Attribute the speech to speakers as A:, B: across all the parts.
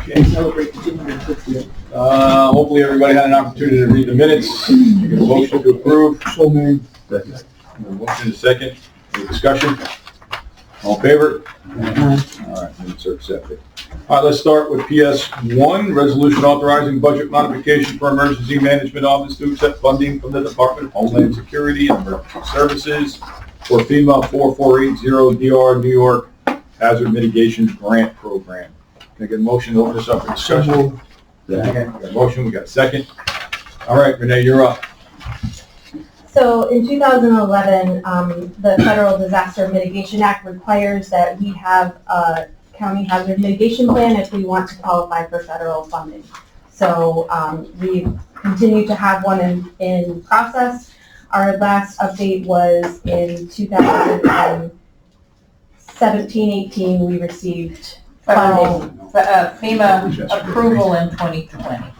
A: Celebrate the 250th.
B: Hopefully everybody had an opportunity to read the minutes. Get a motion to approve.
A: So made.
B: Motion is second. Any discussion? All in favor? All right, minutes are accepted. All right, let's start with PS1, resolution authorizing budget modification for Emergency Management Office to accept funding from the Department of Homeland Security and Emergency Services for FEMA 4480 DR New York Hazard Mitigation Grant Program. Can I get a motion to open this up for discussion? We got a motion, we got a second. All right, Renee, you're up.
C: So in 2011, the Federal Disaster Mitigation Act requires that we have a county hazard mitigation plan if we want to qualify for federal funding. So we continue to have one in process. Our last update was in 2017-18, we received funding.
D: FEMA approval in 2020.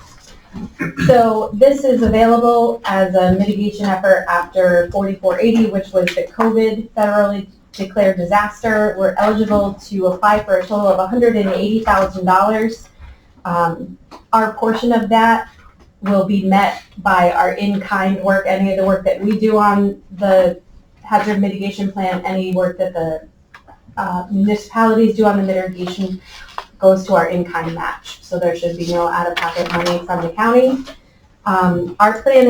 C: So this is available as a mitigation effort after 4480, which was the COVID federally declared disaster. We're eligible to apply for a total of $180,000. Our portion of that will be met by our in-kind work, any of the work that we do on the hazard mitigation plan, any work that the municipalities do on the mitigation goes to our in-kind match. So there should be no out-of-pocket money from the county. Our plan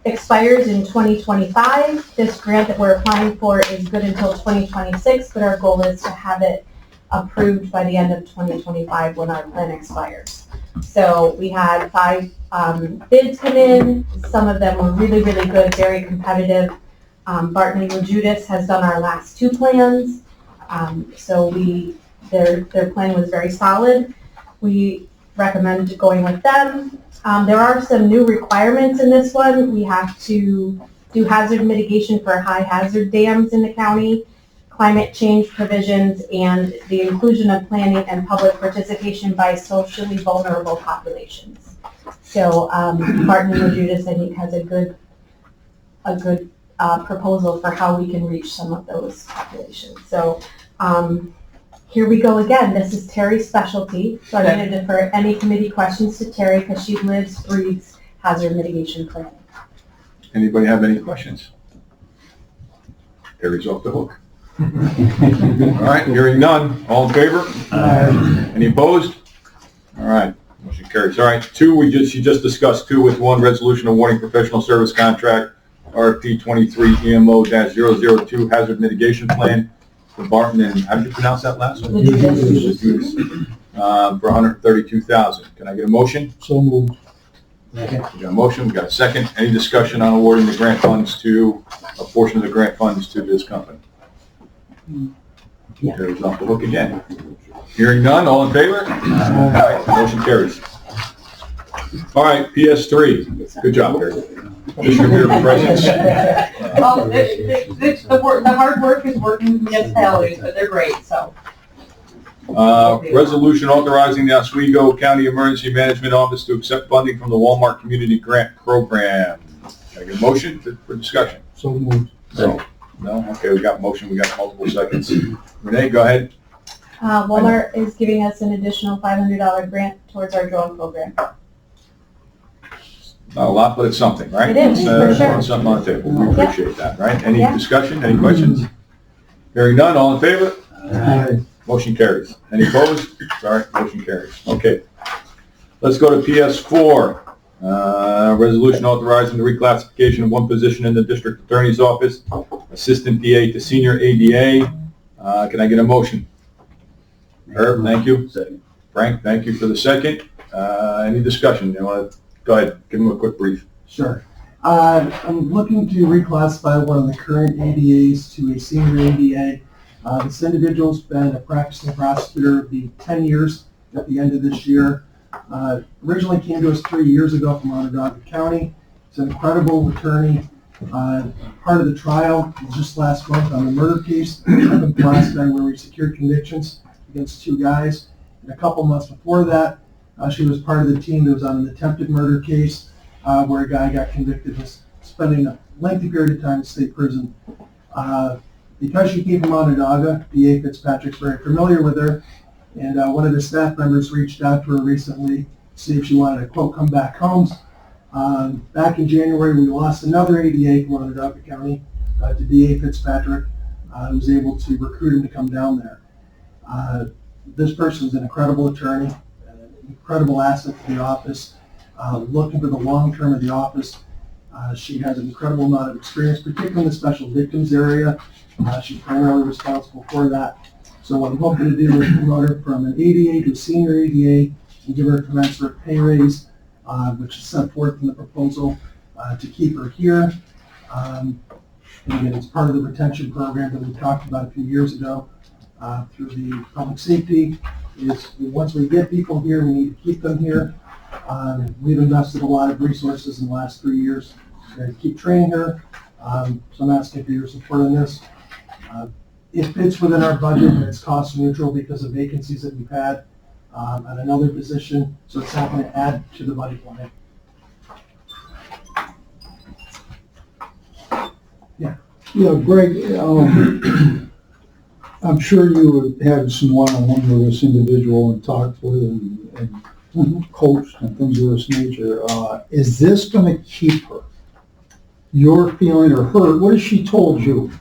C: expires in 2025. This grant that we're applying for is good until 2026, but our goal is to have it approved by the end of 2025 when our plan expires. So we had 5 bids come in. Some of them were really, really good, very competitive. Barton & Judas has done our last 2 plans. So their plan was very solid. We recommend going with them. There are some new requirements in this one. We have to do hazard mitigation for high hazard dams in the county, climate change provisions, and the inclusion of planning and public participation by socially vulnerable populations. So Barton & Judas, I think, has a good proposal for how we can reach some of those populations. So here we go again. This is Terry's specialty. So I'm going to defer any committee questions to Terry because she lives, breathes hazard mitigation planning.
B: Anybody have any questions? Terry's off the hook. All right, hearing none. All in favor? Any opposed? All right, motion carries. All right, 2, she just discussed 2 with 1, resolution awarding professional service contract, RFP 23 EMO-002 hazard mitigation plan. For Barton and, how did you pronounce that last one?
C: Judas.
B: For $132,000. Can I get a motion?
A: So moved.
B: We got a motion, we got a second. Any discussion on awarding the grant funds to, a portion of the grant funds to this company?
A: Yeah.
B: Terry's off the hook again. Hearing none, all in favor? Aye. Motion carries. All right, PS3. Good job, Terry. Distributor presence.
D: Well, the hard work is working with municipalities, but they're great, so.
B: Resolution authorizing the Oswego County Emergency Management Office to accept funding from the Walmart Community Grant Program. Can I get a motion for discussion?
A: So moved.
B: No? Okay, we got motion, we got multiple seconds. Renee, go ahead.
C: Walmart is giving us an additional $500 grant towards our drone program.
B: Not a lot, but it's something, right?
C: It is, for sure.
B: Something on the table. We appreciate that, right? Any
C: Yeah.
B: discussion, any questions? Hearing none, all in favor?
A: Aye.
B: Motion carries. Any opposed? Sorry, motion carries. Okay. Let's go to PS4. Resolution authorizing the reclassification of 1 position in the District Attorney's Office, Assistant DA to Senior ADA. Can I get a motion? Herb, thank you.
A: Second.
B: Frank, thank you for the second. Any discussion? You want to go ahead, give him a quick brief.
E: Sure. I'm looking to reclassify one of the current ADAs to a senior ADA. This individual's been a practicing prosecutor, it'll be 10 years at the end of this year. Originally came to us 3 years ago from Onondaga County. He's an incredible attorney. Part of the trial was just last month on the murder case in Alaska where we secured convictions against 2 guys. And a couple months before that, she was part of the team that was on an attempted murder case where a guy got convicted of spending a lengthy period of time in state prison. Because she came from Onondaga, DA Fitzpatrick's very familiar with her. And one of the staff members reached out to her recently to see if she wanted to, quote, come back home. Back in January, we lost another ADA from Onondaga County to D.A. Fitzpatrick, who was able to recruit him to come down there. This person is an incredible attorney, an incredible asset to the office, looking for the long term of the office. She has an incredible amount of experience, particularly in the special victims area. She's primarily responsible for that. So what I'm hoping to do is promote her from an ADA to a senior ADA and give her a commensurate pay raise, which is set forth in the proposal to keep her here. And again, it's part of the retention program that we talked about a few years ago through the public safety. Is once we get people here, we need to keep them here. We've invested a lot of resources in the last 3 years to keep training her. So I'm asking for your support on this. It fits within our budget and it's cost neutral because of vacancies that we've had at another position, so it's not going to add to the budget line.
F: Yeah, Greg, I'm sure you had some one-on-one with this individual and talked with and coached and things of this nature. Is this going to keep her? Your feeling or her, what has she told you?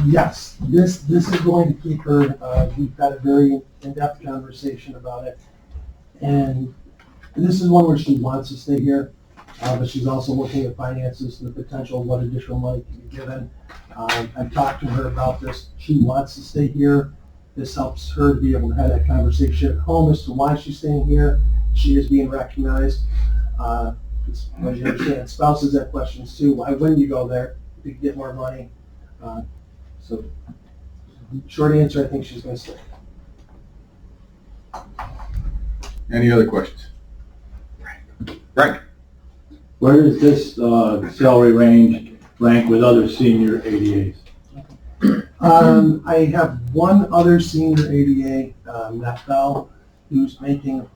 E: Yes, this is going to keep her. We've had a very in-depth conversation about it. And this is one where she wants to stay here, but she's also looking at finances and the potential of what additional money can be given. I've talked to her about this. She wants to stay here. This helps her to be able to have that conversation at home as to why she's staying here. She is being recognized. As you understand, spouses have questions too. Why wouldn't you go there if you could get more money? So, short answer, I think she's going to stay.
B: Any other questions? Frank?
G: Where does this salary range rank with other senior ADAs?
E: I have one other senior ADA, Matt Bell, who's making,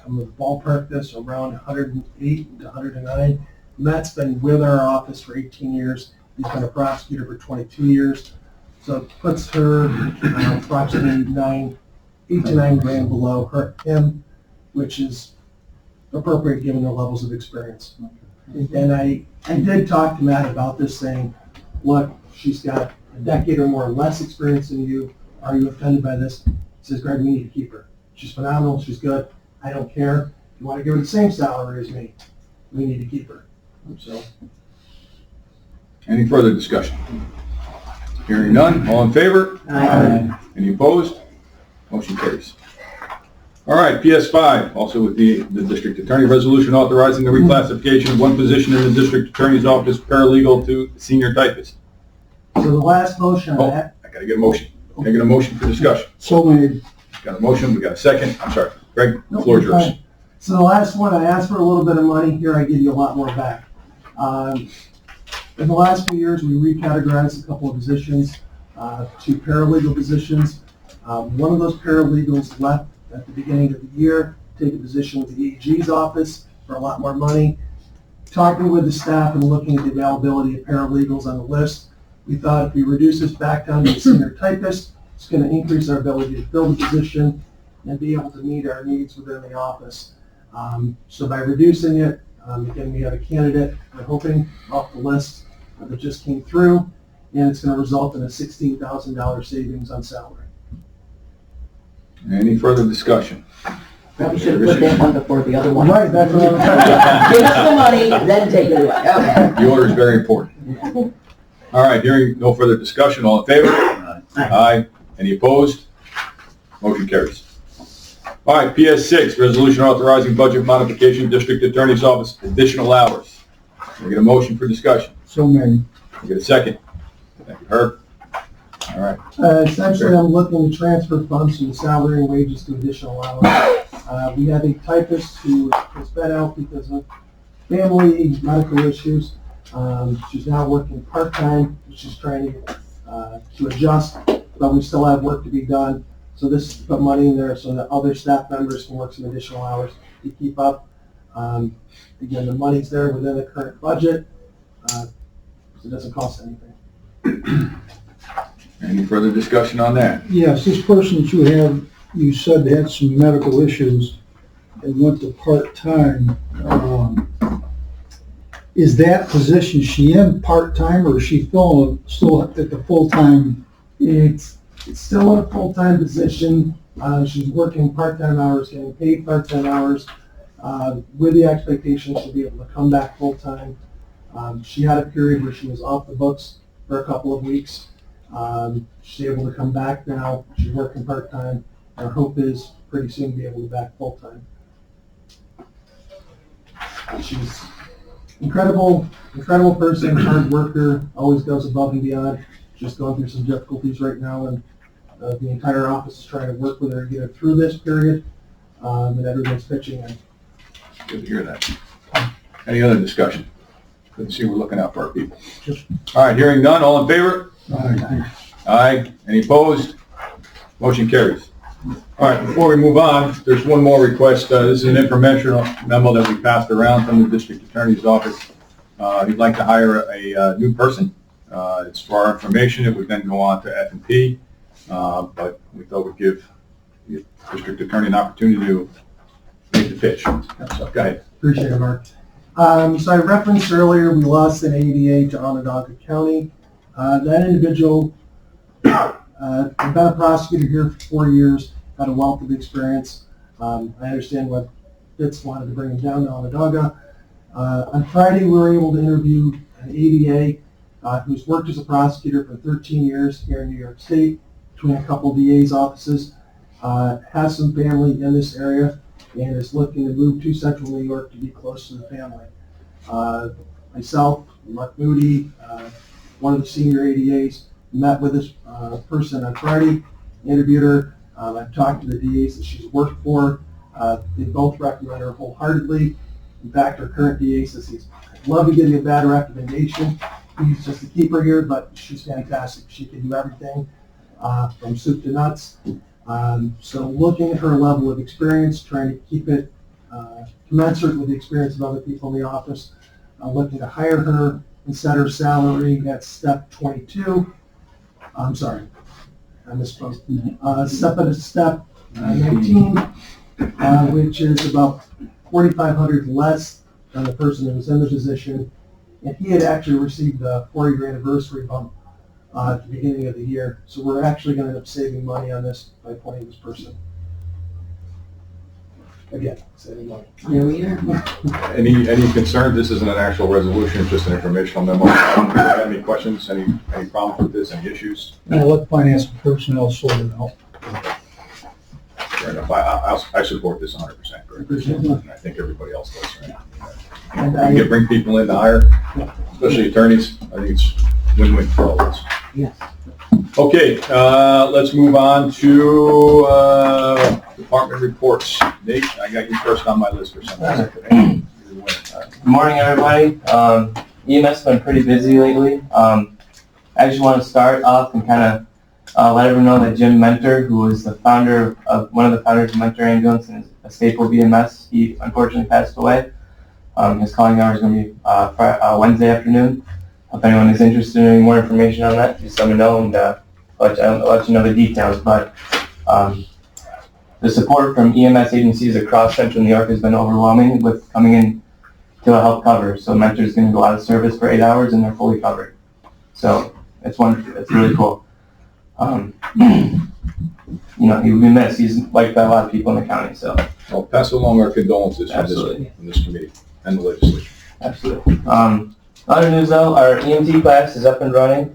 E: I'm going to ballpark this, around 108 to 109. Matt's been with our office for 18 years. He's been a prosecutor for 22 years. So it puts her approximately 8 to 9 grand below him, which is appropriate given the levels of experience. And I did talk to Matt about this, saying, look, she's got a decade or more less experience than you. Are you offended by this? He says, Greg, we need to keep her. She's phenomenal. She's good. I don't care. If you want to give her the same salary as me, we need to keep her. So.
B: Any further discussion? Hearing none, all in favor?
A: Aye.
B: Any opposed? Motion carries. All right, PS5, also with the district attorney, resolution authorizing the reclassification of one position in the district attorney's office, paralegal to senior typist.
E: So the last motion
B: Oh,
E: on that,
B: I gotta get a motion. Can I get a motion for discussion?
F: So made.
B: Got a motion, we got a second. I'm sorry, Greg, the
E: Nope,
B: floor is
E: you're
B: yours.
E: fine. So the last one, I asked for a little bit of money. Here I give you a lot more back. In the last few years, we recategorized a couple of positions to paralegal positions. One of those paralegals left at the beginning of the year, take a position with the AG's office for a lot more money. Talking with the staff and looking at the availability of paralegals on the list, we thought if we reduce this back down to a senior typist, it's going to increase our ability to fill the position and be able to meet our needs within the office. So by reducing it, again, we have a candidate, we're hoping, off the list that just came through, and it's going to result in a $16,000 savings on salary.
B: Any further discussion?
A: Probably should have put that one before the other one.
E: Right, that's what I'm
A: Give us the money, then take it away. Okay.
B: The order is very important. All right, hearing no further discussion, all in favor? Aye. Any opposed? Motion carries. All right, PS6, resolution authorizing budget modification, district attorney's office, additional hours. Can I get a motion for discussion?
F: So made.
B: Can I get a second? Thank you, Herb. All right.
E: Essentially, I'm looking to transfer funds from salary and wages to additional hours. We have a typist who has been out because of family medical issues. She's now working part-time. She's trying to adjust, but we still have work to be done. So this is to put money in there so that other staff members can work some additional hours to keep up. Again, the money's there within the current budget, so it doesn't cost anything.
B: Any further discussion on that?
F: Yes, this person that you have you said had some medical issues and went to part-time. Is that position, she in part-time or is she still at the full-time?
E: It's still a full-time position. She's working part-time hours, getting paid part-time hours, with the expectation she'll be able to come back full-time. She had a period where she was off the books for a couple of weeks. She's able to come back now. She's working part-time. Our hope is pretty soon to be able to be back full-time. She's incredible person, hard worker, always goes above and beyond. Just going through some difficulties right now, and the entire office is trying to work with her to get her through this period, and everyone's pitching in.
B: Good to hear that. Any other discussion? Good to see we're looking out for our people. All right, hearing none, all in favor? Aye. Any opposed? Motion carries. All right, before we move on, there's one more request. This is an informational memo that we passed around from the district attorney's office. He'd like to hire a new person. It's for our information. It would then go on to F&P, but we thought we'd give the district attorney an opportunity to make the pitch. So, go ahead.
E: Appreciate it, Mark. So I referenced earlier, we lost an ADA to Onondaga County. That individual, I've been a prosecutor here for 4 years, had a wealth of experience. I understand what Fitz wanted to bring him down to Onondaga. On Friday, we were able to interview an ADA who's worked as a prosecutor for 13 years here in New York State, between a couple of DA's offices, has some family in this area, and is looking to move to Central New York to be close to the family. Myself, Mark Moody, one of the senior ADAs, met with this person on Friday, interviewed her. I've talked to the DAs that she's worked for. They both recommend her wholeheartedly. In fact, our current DA says I'd love to give you a bad recommendation. He's just to keep her here, but she's fantastic. She can do everything from soup to nuts. So looking at her level of experience, trying to keep it commensurate with the experience of other people in the office, looking to hire her and set her salary at step 22. I'm sorry, I misspoke. Step 19, which is about $4,500 less than the person who was in the position. And he had actually received a 4-year anniversary bump at the beginning of the year. So we're actually going to end up saving money on this by appointing this person. Again, saving money.
A: Here we are.
B: Any concerns? This isn't an actual resolution, it's just an informational memo. Have any questions, any problems with this, any issues?
F: I'll let finance and personnel sort it out.
B: Fair enough. I support this 100%, Greg. And I think everybody else does, right?
E: And
B: You can bring people in to hire, especially attorneys. I think it's win-win for all of us.
A: Yes.
B: Okay, let's move on to department reports. Nate, I got you first on my list for some reason today.
H: Good morning, everybody. EMS has been pretty busy lately. I just want to start off and kind of let everyone know that Jim Mentor, who was the founder of one of the founders of Mentor Ambulance and is a staple of EMS, he unfortunately passed away. His calling hour is going to be Wednesday afternoon. If anyone is interested in any more information on that, just let me know and I'll let you know the details. But the support from EMS agencies across Central New York has been overwhelming with coming in to help cover. So Mentor is going to go out of service for 8 hours and they're fully covered. So it's wonderful. It's really cool. He would be missed. He's liked by a lot of people in the county. So
B: I'll pass along our condolences from this committee and the legislature.
H: Absolutely. Other news though, our EMT class is up and running.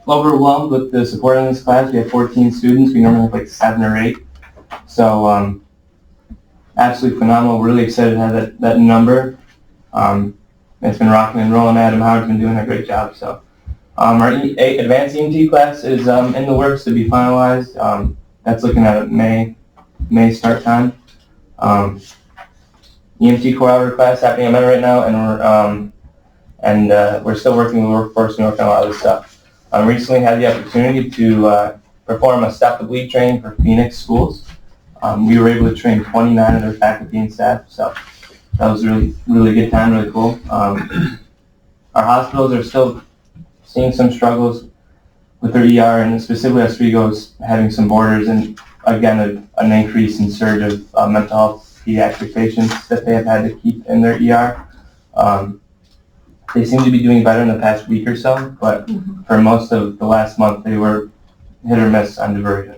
H: Overwhelmed with the support in this class. We have 14 students. We normally have like 7 or 8. So absolutely phenomenal. Really excited to have that number. It's been rocking and rolling. Adam Howard's been doing a great job. So our advanced EMT class is in the works to be finalized. That's looking at a May start time. EMT core hour class happening at Meta right now, and we're still working with workforce and working on a lot of this stuff. Recently had the opportunity to perform a stop the bleed training for Phoenix schools. We were able to train 29 of their faculty and staff, so that was a really good time, really cool. Our hospitals are still seeing some struggles with their ER, and specifically Oswego is having some borders, and again, an increase in surge of mental health pediatric patients that they have had to keep in their ER. They seem to be doing better in the past week or so, but for most of the last month, they were hit or miss on diversion.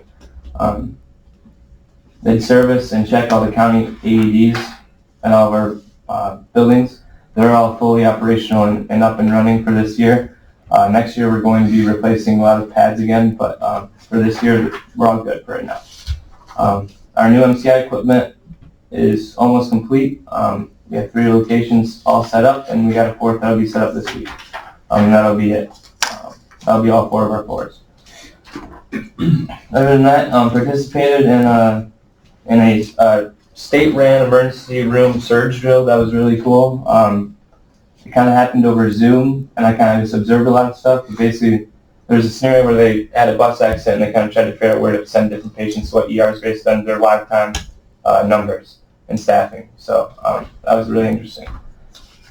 H: They service and check all the county AEDs at all of our buildings. They're all fully operational and up and running for this year. Next year, we're going to be replacing a lot of pads again, but for this year, we're all good for right now. Our new MCI equipment is almost complete. We have 3 locations all set up, and we got a 4th that'll be set up this week. And that'll be it. That'll be all 4 of our floors. Other than that, participated in a state-ran emergency room surge drill. That was really cool. It kind of happened over Zoom, and I kind of just observed a lot of stuff. But basically, there was a scenario where they had a bus accident, and they kind of tried to figure out where to send different patients to what ERs based on their lifetime numbers and staffing. So that was really interesting.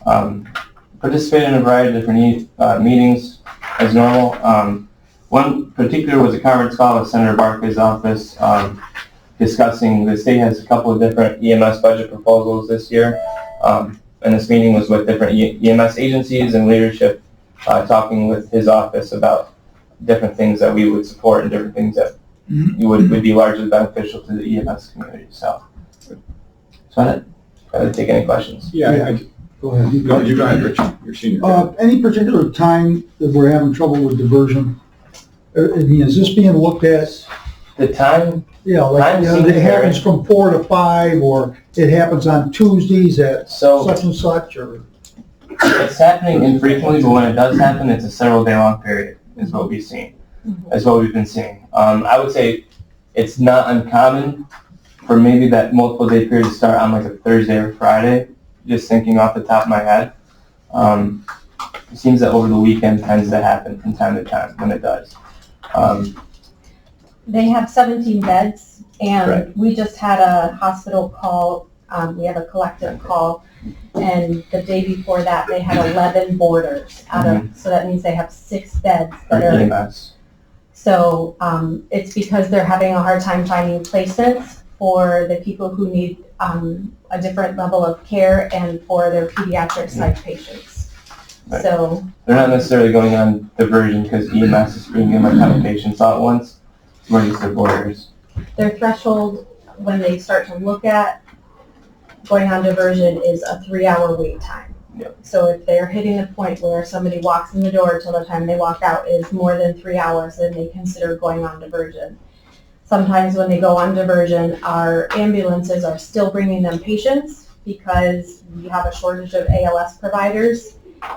H: Participated in a variety of different meetings as normal. One particular was a conference call with Senator Barclay's office discussing the state has a couple of different EMS budget proposals this year. And this meeting was with different EMS agencies and leadership talking with his office about different things that we would support and different things that would be largely beneficial to the EMS community. So I'd take any questions.
B: Yeah.
F: Go ahead.
B: You go ahead, Rich. You're senior.
F: Any particular time that we're having trouble with diversion? I mean, is this being looked at?
H: The time?
F: Yeah, like, you know, it happens from 4 to 5, or it happens on Tuesdays at such and such, or?
H: It's happening infrequently, but when it does happen, it's a several day long period, is what we've seen. Is what we've been seeing. I would say it's not uncommon for maybe that multiple day period to start on like a Thursday or Friday, just thinking off the top of my head. It seems that over the weekend tends to happen from time to time when it does.
C: They have 17 beds, and
H: Right.
C: we just had a hospital call. We have a collective call, and the day before that, they had 11 boarders out of, so that means they have 6 beds
H: For
C: that are,
H: EMS.
C: so it's because they're having a hard time finding placements for the people who need a different level of care and for their pediatric psych patients.
H: Right.
C: So
H: They're not necessarily going on diversion because EMS is bringing in a ton of patients all at once. We're just the borders.
C: their threshold, when they start to look at going on diversion, is a 3-hour wait time.
H: Yep.
C: So if they're hitting the point where somebody walks in the door till the time they walk out is more than 3 hours, then they consider going on diversion. Sometimes when they go on diversion, our ambulances are still bringing them patients because we have a shortage of ALS providers.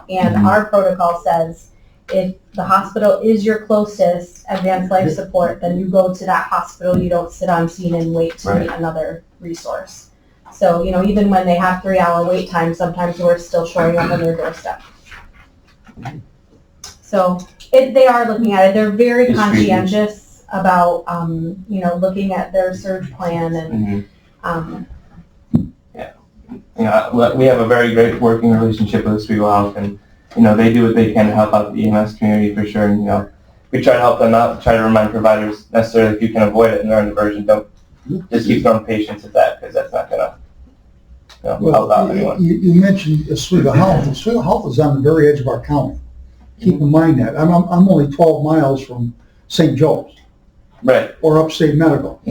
C: And our protocol says if the hospital is your closest advanced life support, then you go to that hospital. You don't sit on scene and wait to meet another resource. So, you know, even when they have 3-hour wait time, sometimes we're still showing up on their doorstep. So they are looking at it. They're very conscientious about, you know, looking at their surge plan and,
H: You know, we have a very great working relationship with Oswego Health, and you know they do what they can to help out the EMS community for sure. And you know, we try to help them out, try to remind providers necessarily if you can avoid it and they're on diversion, don't just keep throwing patients at that because that's not gonna help out anyone.
F: You mentioned Oswego Health. Oswego Health is on the very edge of our county. Keep in mind that. I'm only 12 miles from St. Joe's.
H: Right.
F: Or Upstate Medical.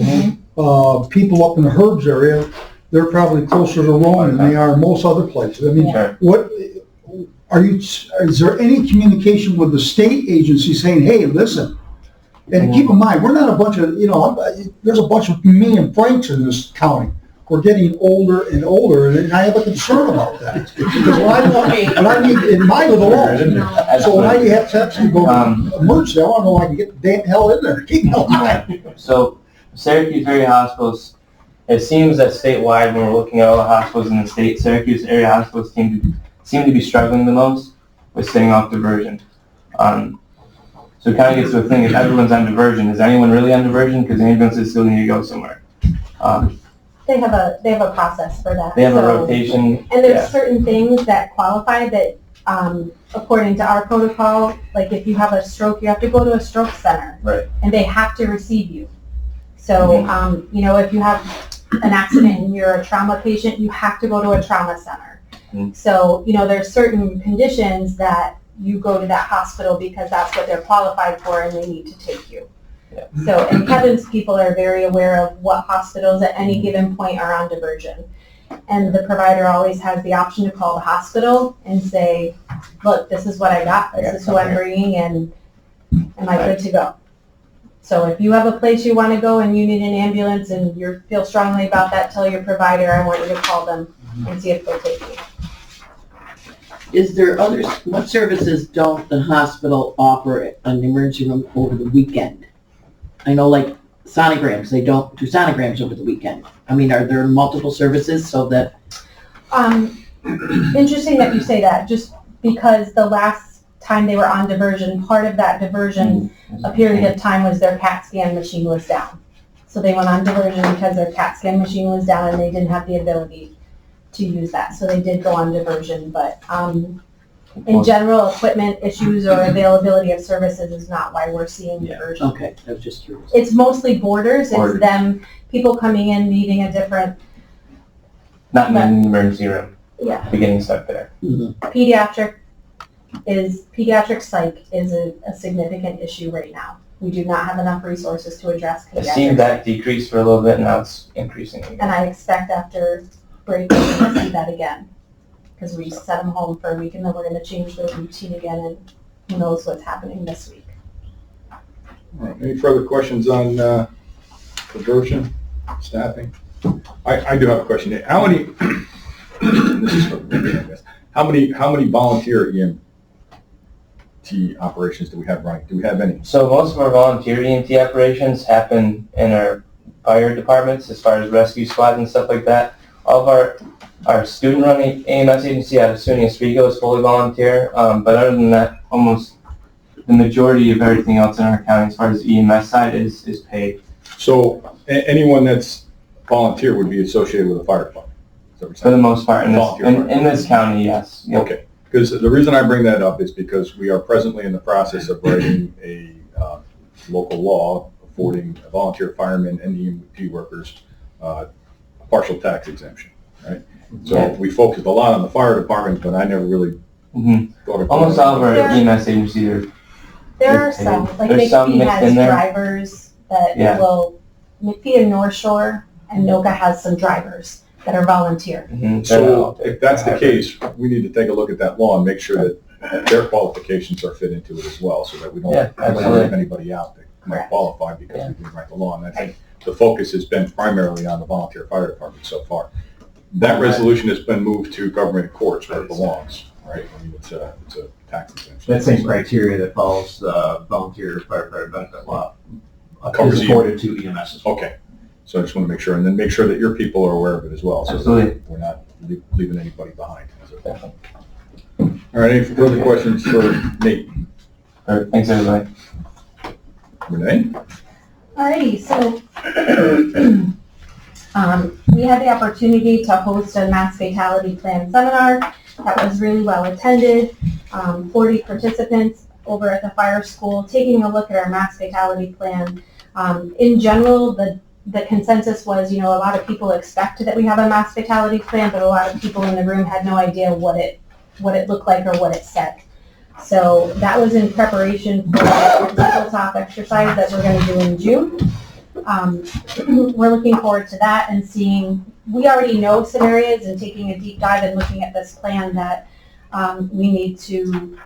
F: People up in the Herbs area, they're probably closer to Rowan than they are most other places. I mean, what is there any communication with the state agency saying, hey, listen, and keep in mind, we're not a bunch of, you know, there's a bunch of me and Franks in this county. We're getting older and older, and I have a concern about that. Because when I need, and mine live alone. So when I have to go to emergency, I want to know I can get the damn hell in there. Keep me alive.
H: So Syracuse area hospitals, it seems that statewide, when we're looking at all the hospitals in the state, Syracuse area hospitals seem to be struggling the most with staying off diversion. So it kind of gets to a thing, if everyone's on diversion, is anyone really on diversion? Because ambulances still need to go somewhere.
C: they have a process for that.
H: They have a
C: So-
H: rotation.
C: And there's certain things that qualify that according to our protocol, like if you have a stroke, you have to go to a stroke center.
H: Right.
C: And they have to receive you. So, you know, if you have an accident and you're a trauma patient, you have to go to a trauma center. So, you know, there's certain conditions that you go to that hospital because that's what they're qualified for and they need to take you.
H: Yeah.
C: So, and Kevin's people are very aware of what hospitals at any given point are on diversion. And the provider always has the option to call the hospital and say, look, this is what I got, this is who I'm bringing, and am I good to go? So if you have a place you want to go and you need an ambulance and you feel strongly about that, tell your provider, I want you to call them and see if they'll take you.
A: Is there others, what services don't the hospital offer an emergency room over the weekend? I know like sonograms, they don't do sonograms over the weekend. I mean, are there multiple services so that?
C: Interesting that you say that, just because the last time they were on diversion, part of that diversion, a period of time was their CAT scan machine was down. So they went on diversion because their CAT scan machine was down and they didn't have the ability to use that. So they did go on diversion, but in general, equipment issues or availability of services is not why we're seeing diversion.
A: Okay, I was just curious.
C: It's mostly borders. It's them, people coming in needing a different.
H: Not in an emergency room.
C: Yeah.
H: Beginning stuck there.
C: Pediatric psych is a significant issue right now. We do not have enough resources to address
H: It
C: pediatric
H: seemed that
C: psych.
H: decreased for a little bit, and now it's increasing again.
C: And I expect after break, we're going to see that again. Because we set them home for a week and then we're going to change their routine again, and who knows what's happening this week.
B: All right, any further questions on diversion, staffing? I do have a question. How many, this is for me, I guess. How many volunteer EMT operations do we have running? Do we have any?
H: So most of our volunteer EMT operations happen in our fire departments as far as rescue squads and stuff like that. All of our student-run EMS agency out of SUNY Oswego is fully volunteer, but other than that, almost the majority of everything else in our county as far as the EMS side is paid.
B: So anyone that's volunteer would be associated with a fire department? Is that what you're
H: For
B: saying?
H: the most part, in this county, yes. Yep.
B: Okay, because the reason I bring that up is because we are presently in the process of writing a local law affording volunteer firemen and EMT workers partial tax exemption, right? So we focused a lot on the fire department, but I never really thought of.
H: Almost all of our EMS agencies are.
C: There are some, like
H: There's some
C: McPhee
H: mixed
C: has
H: in there.
C: drivers that will, McPhee and North Shore and NOCA has some drivers that are volunteer.
B: So if that's the case, we need to take a look at that law and make sure that their qualifications are fit into it as well, so that we don't leave anybody out that might qualify because we didn't write the law. And I think the focus has been primarily on the volunteer fire department so far. That resolution has been moved to government courts where it belongs, right? I mean, it's a tax exemption.
I: That same criteria that follows the volunteer firefighter benefit law
B: Covers
I: is afforded to EMS as well.
B: Okay, so I just want to make sure, and then make sure that your people are aware of it as well, so that we're not leaving anybody behind. All right, any further questions for Nate?
H: All right, thanks everybody.
B: Renee?
C: Alrighty, so we had the opportunity to host a mass fatality plan seminar that was really well attended. 40 participants over at the fire school taking a look at our mass fatality plan. In general, the consensus was, you know, a lot of people expect that we have a mass fatality plan, but a lot of people in the room had no idea what it looked like or what it said. So that was in preparation for the tabletop exercise that we're going to do in June. We're looking forward to that and seeing, we already know some areas and taking a deep dive and looking at this plan that we need to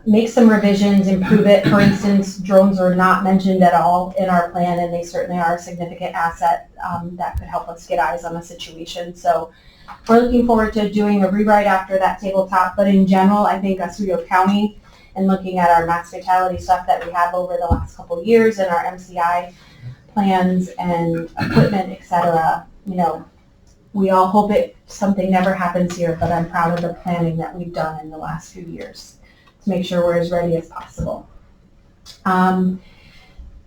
C: make some revisions, improve it. For instance, drones were not mentioned at all in our plan, and they certainly are a significant asset that could help us get eyes on the situation. So we're looking forward to doing a rewrite after that tabletop, but in general, I think Oswego County, and looking at our mass fatality stuff that we have over the last couple of years and our MCI plans and equipment, et cetera, you know, we all hope something never happens here, but I'm proud of the planning that we've done in the last few years to make sure we're as ready as possible.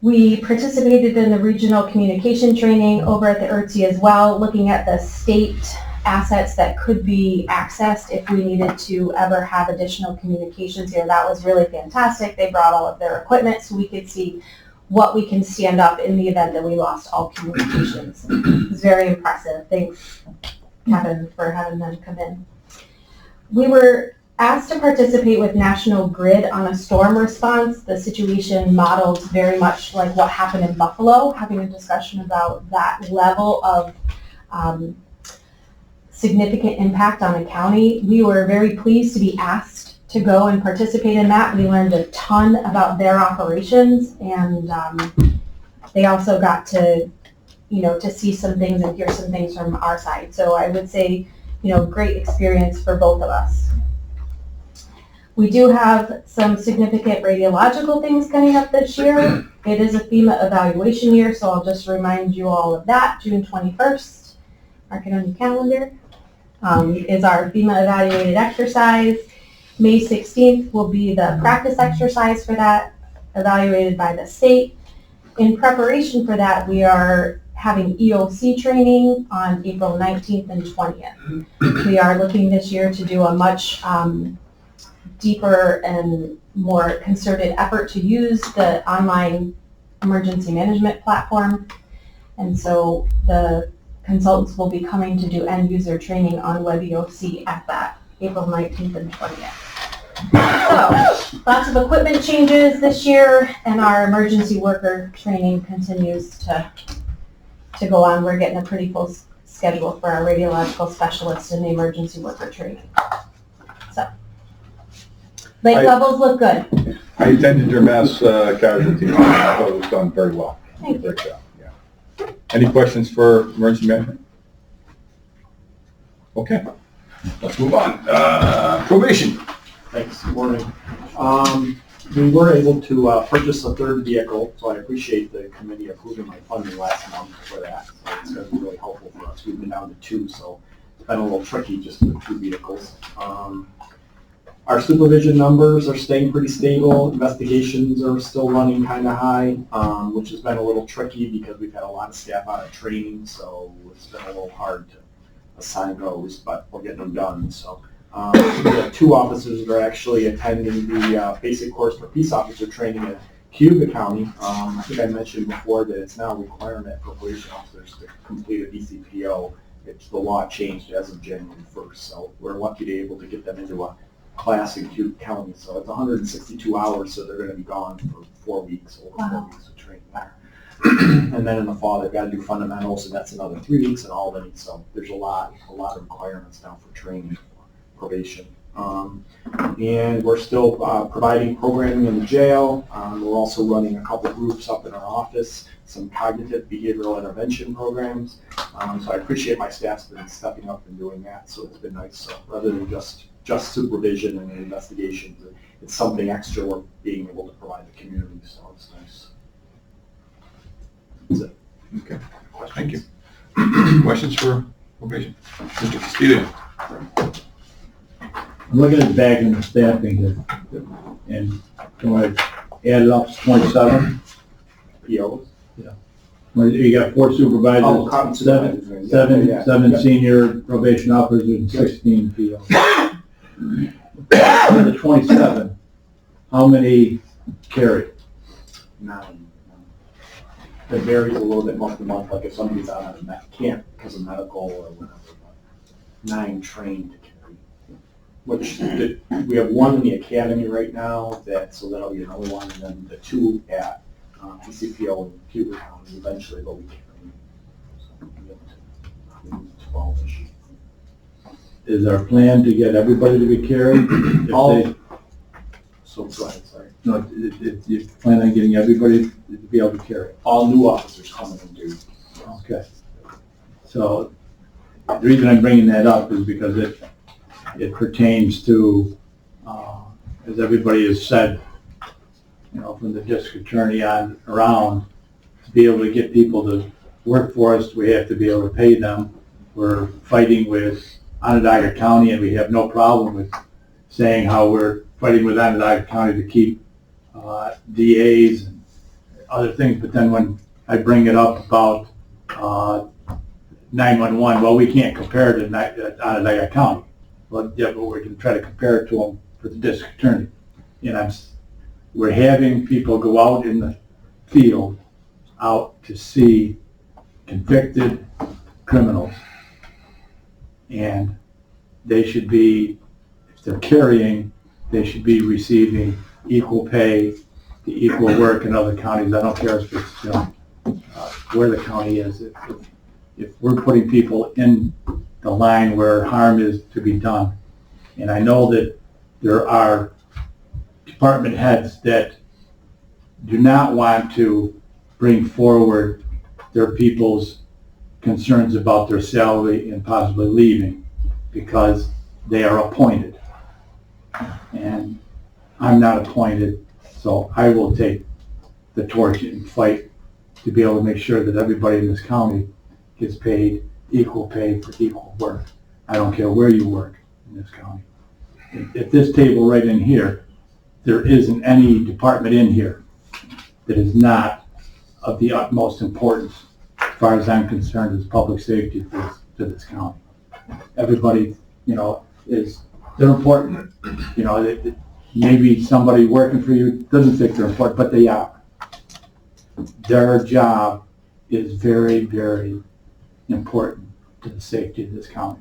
C: We participated in the regional communication training over at the IRTSI as well, looking at the state assets that could be accessed if we needed to ever have additional communications here. That was really fantastic. They brought all of their equipment so we could see what we can stand up in the event that we lost all communications. It was very impressive. Thanks, Kevin, for having them come in. We were asked to participate with National Grid on a storm response. The situation modeled very much like what happened in Buffalo, having a discussion about that level of significant impact on a county. We were very pleased to be asked to go and participate in that. We learned a ton about their operations, and they also got to, to see some things and hear some things from our side. So I would say, great experience for both of us. We do have some significant radiological things coming up this year. It is a FEMA evaluation year, so I'll just remind you all of that. June 21st, mark it on your calendar, is our FEMA evaluated exercise. May 16th will be the practice exercise for that, evaluated by the state. In preparation for that, we are having EOC training on April 19th and 20th. We are looking this year to do a much deeper and more concerted effort to use the online emergency management platform. And so the consultants will be coming to do end user training on Web EOC at that April 19th and 20th. So lots of equipment changes this year, and our emergency worker training continues to go on. We're getting a pretty full schedule for our radiological specialists and the emergency worker training. So lake levels look good.
B: I attended your mass casualty. I thought it was done very well.
C: Thank you.
B: Great job. Yeah. Any questions for emergency management? Okay, let's move on. Probation.
J: Thanks. Good morning. We were able to purchase a third vehicle, so I appreciate the committee approving my funding last month for that. So it's going to be really helpful for us. We've been down to two, so it's been a little tricky just with 2 vehicles. Our supervision numbers are staying pretty stable. Investigations are still running kind of high, which has been a little tricky because we've had a lot of staff out of training, so it's been a little hard to assign those, but we're getting them done. So we have 2 officers that are actually attending the basic course for peace officer training at Cuba County. I think I mentioned before that it's now a requirement for probation officers to complete a BCPO. The law changed as of January 1st, so we're lucky to be able to get them into a class in Cuba County. So it's 162 hours, so they're going to be gone for 4 weeks, over 4 weeks of training there. And then in the fall, they've got to do fundamentals, and that's another 3 weeks in Albany. So there's a lot of requirements now for training for probation. And we're still providing programming in the jail. We're also running a couple of groups up in our office, some cognitive behavioral intervention programs. So I appreciate my staff's been stepping up and doing that. So it's been nice. So rather than just supervision and investigations, it's something extra we're being able to provide the community. So it's nice. That's it.
B: Okay, thank you. Questions for probation? Mr. Castillo.
G: I'm looking at the back and the staffing here, and can I add it up to 27?
J: POs?
G: Yeah. Well, you got 4 supervisors,
J: Oh, cotton supervisors.
G: seven senior probation officers, and 16 POs. Of the 27, how many carry?
J: 9. It varies a little bit month to month, like if somebody's out on a camp because of medical or whatever, but 9 trained to carry. Which, we have 1 in the academy right now, so that'll be another 1, and then the 2 at PCPO in Cuba County eventually, but we carry. So we have 12-ish.
G: Is our plan to get everybody to be carried?
J: So go ahead, sorry.
G: No, if you plan on getting everybody to be able to carry?
J: All new officers coming and do.
G: Okay. So the reason I'm bringing that up is because it pertains to, as everybody has said, from the district attorney on around, to be able to get people to work for us, we have to be able to pay them. We're fighting with Onondaga County, and we have no problem with saying how we're fighting with Onondaga County to keep DAs and other things, but then when I bring it up about 911, well, we can't compare to Onondaga County. Well, yeah, but we can try to compare it to them for the district attorney. And we're having people go out in the field, out to see convicted criminals. And they should be, if they're carrying, they should be receiving equal pay, the equal work in other counties. I don't care if it's, where the county is. If we're putting people in the line where harm is to be done, and I know that there are department heads that do not want to bring forward their people's concerns about their salary and possibly leaving because they are appointed. And I'm not appointed, so I will take the torch and fight to be able to make sure that everybody in this county gets paid equal pay for equal work. I don't care where you work in this county. At this table right in here, there isn't any department in here that is not of the utmost importance, as far as I'm concerned, is public safety to this county. Everybody, they're important. Maybe somebody working for you doesn't think they're important, but they are. Their job is very, very important to the safety of this county.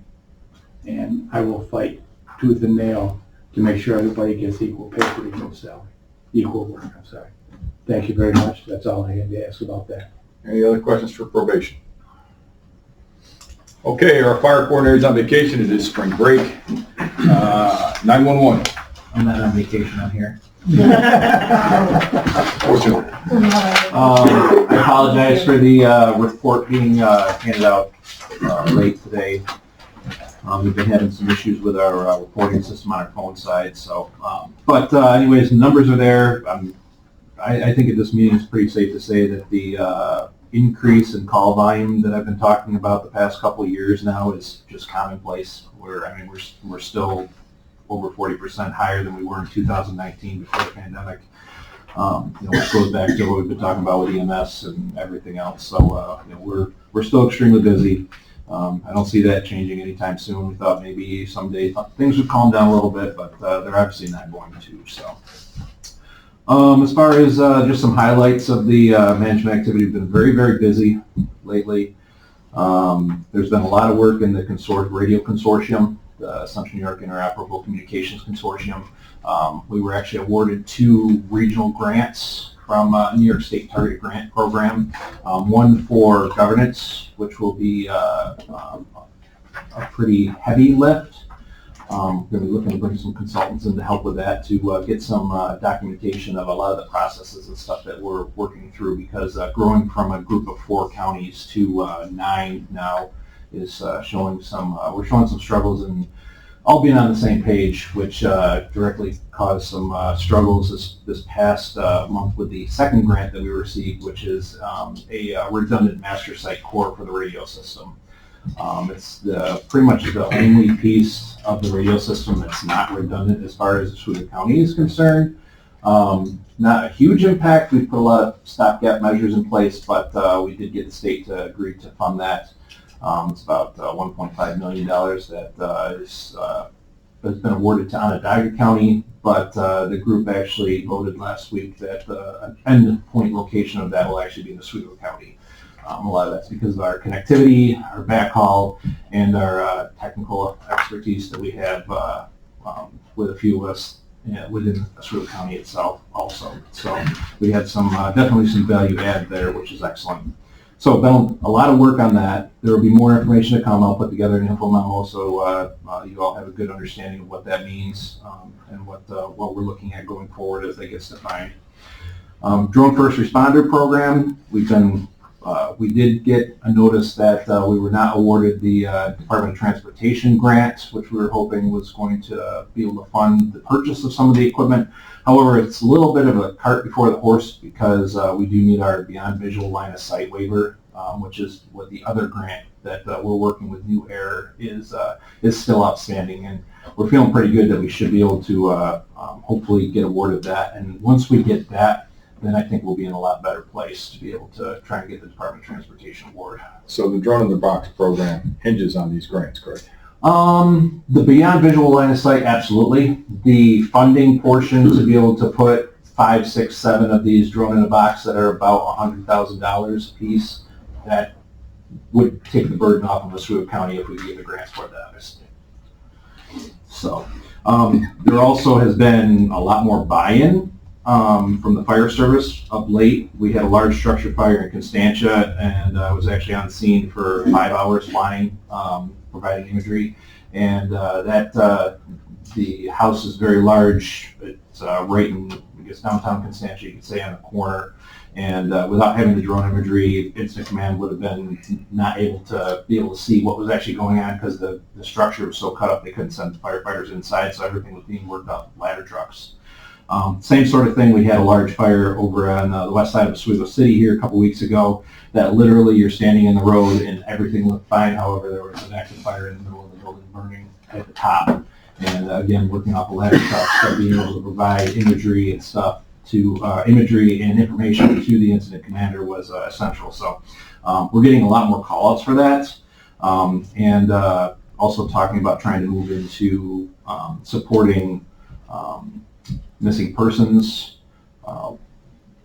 G: And I will fight tooth and nail to make sure everybody gets equal pay for equal salary, equal work, I'm sorry. Thank you very much. That's all I had to ask about that.
B: Any other questions for probation? Okay, our fire coordinator's on vacation. It is spring break. 911.
I: I'm not on vacation, I'm here.
B: Fortunately.
I: I apologize for the report being handed out late today. We've been having some issues with our reporting system on our phone side, so. But anyways, the numbers are there. I think at this meeting it's pretty safe to say that the increase in call volume that I've been talking about the past couple of years now is just commonplace. We're still over 40% higher than we were in 2019 before the pandemic. Which goes back to what we've been talking about with EMS and everything else. So we're still extremely busy. I don't see that changing anytime soon. We thought maybe someday things would calm down a little bit, but they're obviously not going to. So, as far as just some highlights of the management activity, we've been very, very busy lately. There's been a lot of work in the radio consortium, the Central New York Interoperable Communications Consortium. We were actually awarded 2 regional grants from New York State Target Grant Program. One for governance, which will be a pretty heavy lift. We're going to be looking to bring some consultants in to help with that to get some documentation of a lot of the processes and stuff that we're working through, because growing from a group of 4 counties to 9 now is showing some struggles, and all being on the same page, which directly caused some struggles this past month with the second grant that we received, which is a redundant master site core for the radio system. It's pretty much the only piece of the radio system that's not redundant as far as Oswego County is concerned. Not a huge impact. We put a lot of stopgap measures in place, but we did get the state to agree to fund that. It's about $1.5 million that has been awarded to Onondaga County, but the group actually voted last week that an end point location of that will actually be in Oswego County. A lot of that's because of our connectivity, our backhaul, and our technical expertise that we have with a few of us within Oswego County itself also. So we had definitely some value add there, which is excellent. So been a lot of work on that. There will be more information to come. I'll put together an info memo so you all have a good understanding of what that means and what we're looking at going forward as that gets defined. Drone first responder program. We did get a notice that we were not awarded the Department of Transportation grant, which we were hoping was going to be able to fund the purchase of some of the equipment. However, it's a little bit of a cart before the horse, because we do need our beyond visual line of sight waiver, which is what the other grant that we're working with New Air is still outstanding, and we're feeling pretty good that we should be able to hopefully get awarded that. And once we get that, then I think we'll be in a lot better place to be able to try and get the Department of Transportation aboard.
B: So the Drone in the Box program hinges on these grants, correct?
I: The beyond visual line of sight, absolutely. The funding portion to be able to put 5, 6, 7 of these drone in a box that are about $100,000 a piece, that would take the burden off of Oswego County if we get the grants for that, obviously. So, there also has been a lot more buy-in from the fire service of late. We had a large structure fire in Constantia, and I was actually on scene for 5 hours flying, providing imagery. And the house is very large. It's right in, I guess, downtown Constantia, you could say, on the corner. And without having the drone imagery, Incident Command would have been not able to see what was actually going on because the structure was so cut up they couldn't send the firefighters inside, so everything was being worked out with ladder trucks. Same sort of thing, we had a large fire over on the west side of Oswego City here a couple weeks ago that literally you're standing in the road and everything looked fine. However, there was an active fire in the middle of the building burning at the top. And again, working off the ladder trucks, so being able to provide imagery and stuff to imagery and information to the incident commander was essential. So we're getting a lot more call-outs for that, and also talking about trying to move into supporting missing persons,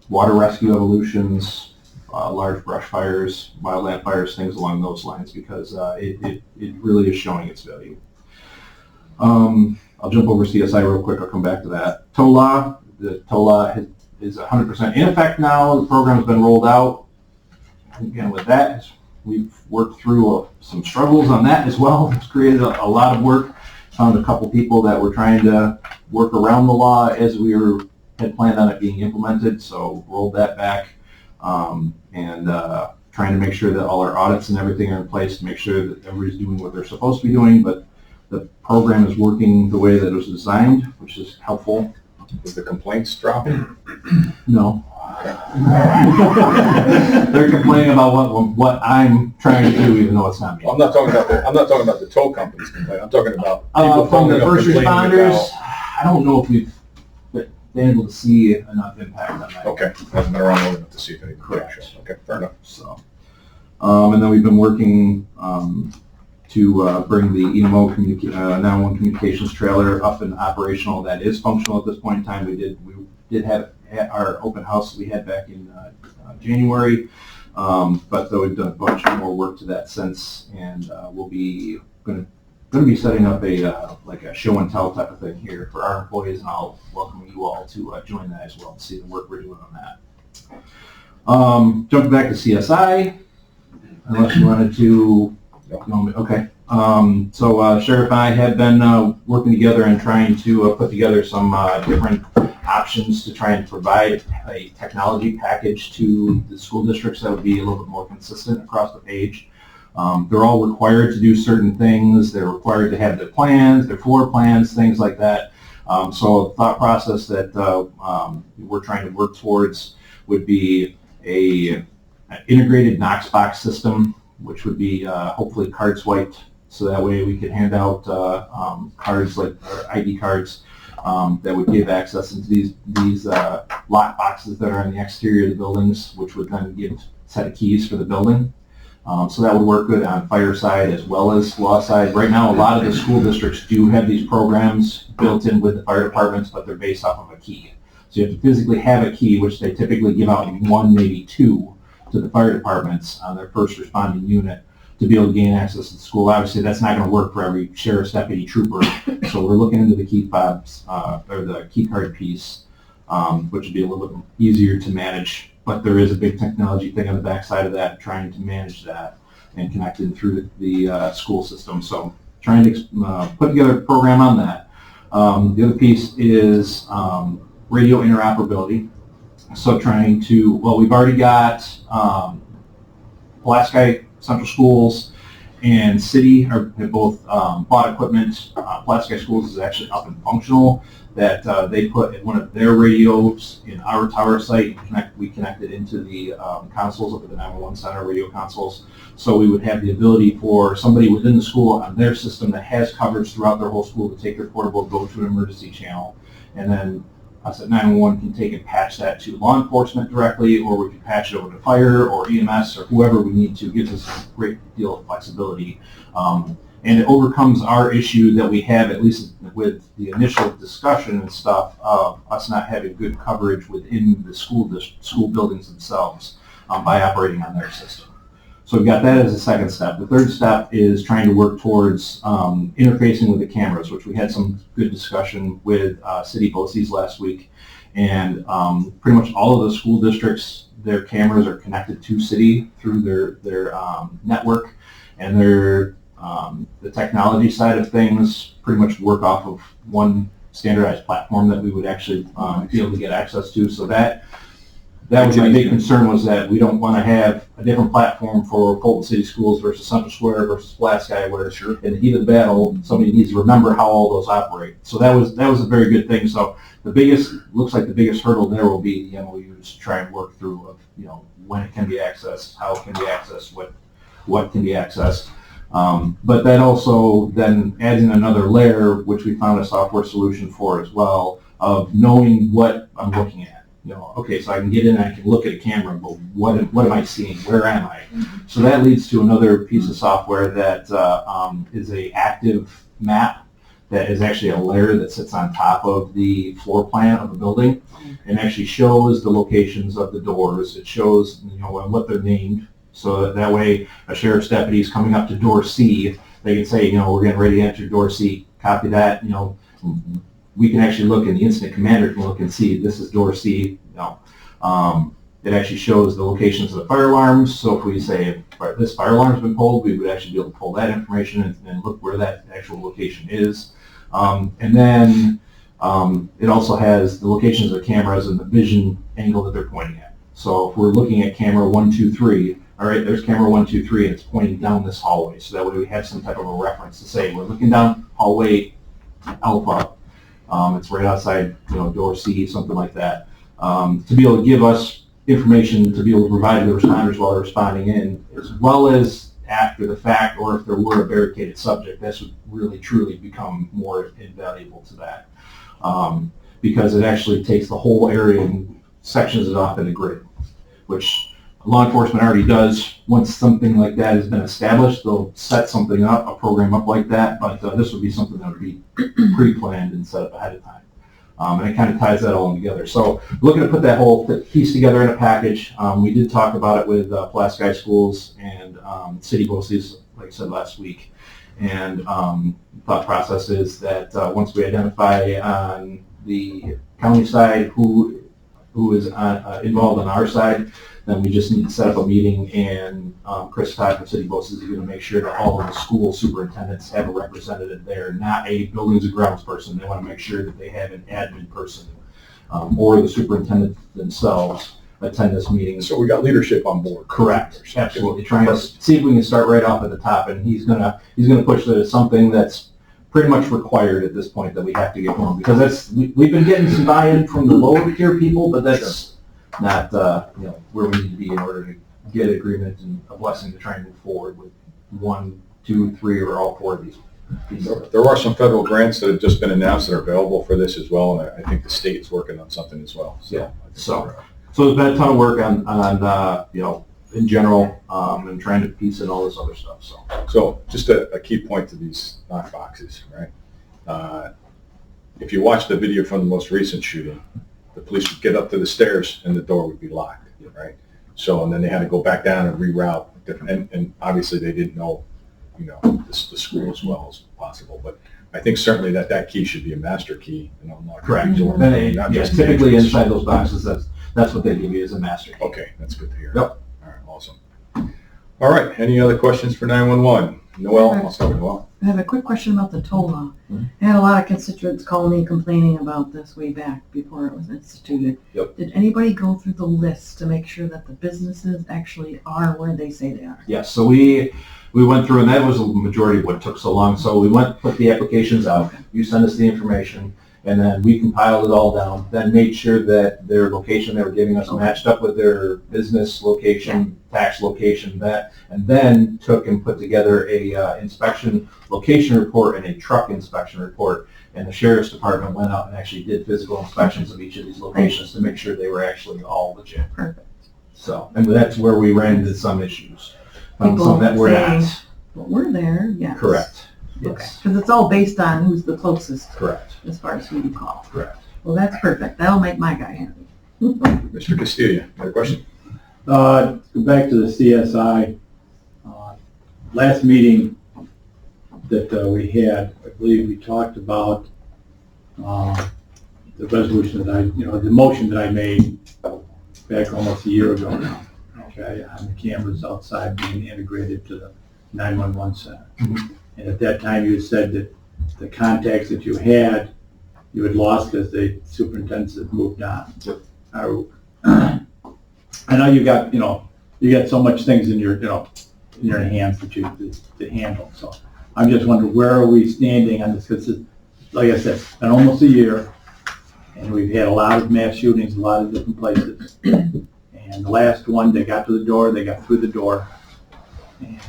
I: water rescue evolutions, large brush fires, wildland fires, things along those lines, because it really is showing its value. I'll jump over CSI real quick. I'll come back to that. TOLA. The TOLA is 100% in effect now. The program's been rolled out. Again, with that, we've worked through some struggles on that as well. It's created a lot of work. Found a couple people that were trying to work around the law as we had planned on it being implemented, so rolled that back, and trying to make sure that all our audits and everything are in place to make sure that everybody's doing what they're supposed to be doing, but the program is working the way that it was designed, which is helpful.
B: Is the complaints dropping?
I: No. They're complaining about what I'm trying to do, even though it's not me.
B: Well, I'm not talking about the tow company's complaint. I'm talking about people
I: from the first
B: complaining
I: responders.
B: about-
I: I don't know if we've been able to see enough impact on that.
B: Okay, hasn't been around long enough to see if anything.
I: Correct.
B: Okay, fair enough.
I: So, and then we've been working to bring the EMO 911 communications trailer up and operational. That is functional at this point in time. We did have our open house we had back in January, but though we've done a bunch more work to that since, and we'll be going to be setting up like a show and tell type of thing here for our employees, and I'll welcome you all to join that as well and see the work we're doing on that. Jumping back to CSI, unless you wanted to. Okay. So Sheriff and I had been working together and trying to put together some different options to try and provide a technology package to the school districts that would be a little bit more consistent across the page. They're all required to do certain things. They're required to have their plans, their floor plans, things like that. So the thought process that we're trying to work towards would be an integrated Knox box system, which would be hopefully card swiped, so that way we could hand out cards like ID cards that would give access into these lock boxes that are in the exterior of the buildings, which would then give a set of keys for the building. So that would work good on fire side as well as law side. Right now, a lot of the school districts do have these programs built in with the fire departments, but they're based off of a key. So you have to physically have a key, which they typically give out in 1, maybe 2, to the fire departments on their first responding unit to be able to gain access to the school. Obviously, that's not going to work for every sheriff's deputy trooper, so we're looking into the key fobs, or the key card piece, which would be a little bit easier to manage, but there is a big technology thing on the backside of that, trying to manage that and connect it through the school system. So trying to put together a program on that. The other piece is radio interoperability. So trying to, well, we've already got Pulaski Central Schools and City have both bought equipment. Pulaski Schools is actually up and functional, that they put one of their radios in our tower site, and we connected into the consoles up at the 911 center, radio consoles. So we would have the ability for somebody within the school on their system that has coverage throughout their whole school to take their portable, go to an emergency channel, and then us at 911 can take and patch that to law enforcement directly, or we can patch it over to fire or EMS or whoever we need to. It gives us a great deal of flexibility. And it overcomes our issue that we have, at least with the initial discussion and stuff, of us not having good coverage within the school buildings themselves by operating on their system. So we've got that as a second step. The third step is trying to work towards interfacing with the cameras, which we had some good discussion with City BOCES last week. And pretty much all of the school districts, their cameras are connected to City through their network, and the technology side of things pretty much work off of one standardized platform that we would actually be able to get access to. So that was my big concern, was that we don't want to have a different platform for Fulton City Schools versus Central Square versus Pulaski, where in the heat of the battle, somebody needs to remember how all those operate. So that was a very good thing. So looks like the biggest hurdle there will be the MOUs to try and work through of, when it can be accessed, how it can be accessed, what can be accessed. But that also then adds in another layer, which we found a software solution for as well, of knowing what I'm looking at. Okay, so I can get in and I can look at a camera, but what am I seeing? Where am I? So that leads to another piece of software that is a active map that is actually a layer that sits on top of the floor plan of the building, and actually shows the locations of the doors. It shows what they're named, so that way a sheriff's deputy is coming up to door C, they can say, we're getting ready to enter door C, copy that, we can actually look, and the incident commander can look and see this is door C. It actually shows the locations of the fire alarms. So if we say this fire alarm's been pulled, we would actually be able to pull that information and look where that actual location is. And then it also has the locations of the cameras and the vision angle that they're pointing at. So if we're looking at camera 1, 2, 3, all right, there's camera 1, 2, 3, and it's pointing down this hallway. So that way we have some type of a reference to say we're looking down hallway Alpha. It's right outside, door C, something like that. To be able to give us information to be able to provide to the responders while they're responding in, as well as after the fact, or if there were a barricaded subject, this would really truly become more invaluable to that. Because it actually takes the whole area and sections it off in a grid, which law enforcement already does. Once something like that has been established, they'll set something up, a program up like that, but this would be something that would be pre-planned and set up ahead of time. And it kind of ties that all in together. So looking to put that whole piece together in a package. We did talk about it with Pulaski Schools and City BOCES, like I said last week. And thought process is that once we identify on the county side who is involved on our side, then we just need to set up a meeting, and Chris Todd from City BOCES is going to make sure that all of the school superintendents have a representative there, not a buildings and grounds person. They want to make sure that they have an admin person or the superintendent themselves attend this meeting.
B: So we got leadership on board.
I: Correct, absolutely. Trying to see if we can start right off at the top, and he's gonna push that as something that's pretty much required at this point that we have to get going, because we've been getting some buy-in from the lower tier people, but that's not where we need to be in order to get agreement and a blessing to try and move forward with 1, 2, 3, or all 4 of these.
B: There are some federal grants that have just been announced that are available for this as well, and I think the state is working on something as well.
I: Yeah. So there's been a ton of work on in general, and trying to piece in all this other stuff.
B: So just a key point to these knock boxes, right? If you watch the video from the most recent shooting, the police would get up to the stairs and the door would be locked, right? So, and then they had to go back down and reroute different, and obviously they didn't know, the school as well as possible. But I think certainly that key should be a master key and unlock the door.
I: Yes, typically inside those boxes, that's what they give you as a master key.
B: Okay, that's good to hear.
I: Yep.
B: All right, awesome. All right, any other questions for 911? Noel, I'll start with Noel.
K: I have a quick question about the toll law. I had a lot of constituents call me complaining about this way back before it was instituted.
I: Yep.
K: Did anybody go through the list to make sure that the businesses actually are where they say they are?
I: Yes, so we went through, and that was the majority of what took so long. So we put the applications out, you send us the information, and then we compiled it all down, then made sure that their location they were giving us matched up with their business location, tax location, and then took and put together a inspection location report and a truck inspection report. And the sheriff's department went out and actually did physical inspections of each of these locations to make sure they were actually all legit.
K: Perfect.
I: So, and that's where we ran into some issues.
K: People
I: Some that were
K: saying,
I: not.
K: But we're there, yes.
I: Correct.
K: Okay,
I: Yes,
K: because it's all based on who's the closest
I: correct,
K: as far as who you call.
I: correct.
K: Well, that's perfect. That'll make my guy happy.
B: Mr. Castillo, you got a question?
G: Go back to the CSI. Last meeting that we had, I believe we talked about the resolution that the motion that I made back almost a year ago now, okay, on the cameras outside being integrated to the 911 center. And at that time, you said that the contacts that you had lost as the superintendents had moved on. I know you got so much things in your hands that to handle. So I'm just wondering, where are we standing on this? Because, like I said, it's been almost a year, and we've had a lot of mass shootings, a lot of different places. And the last one, they got to the door, they got through the door. And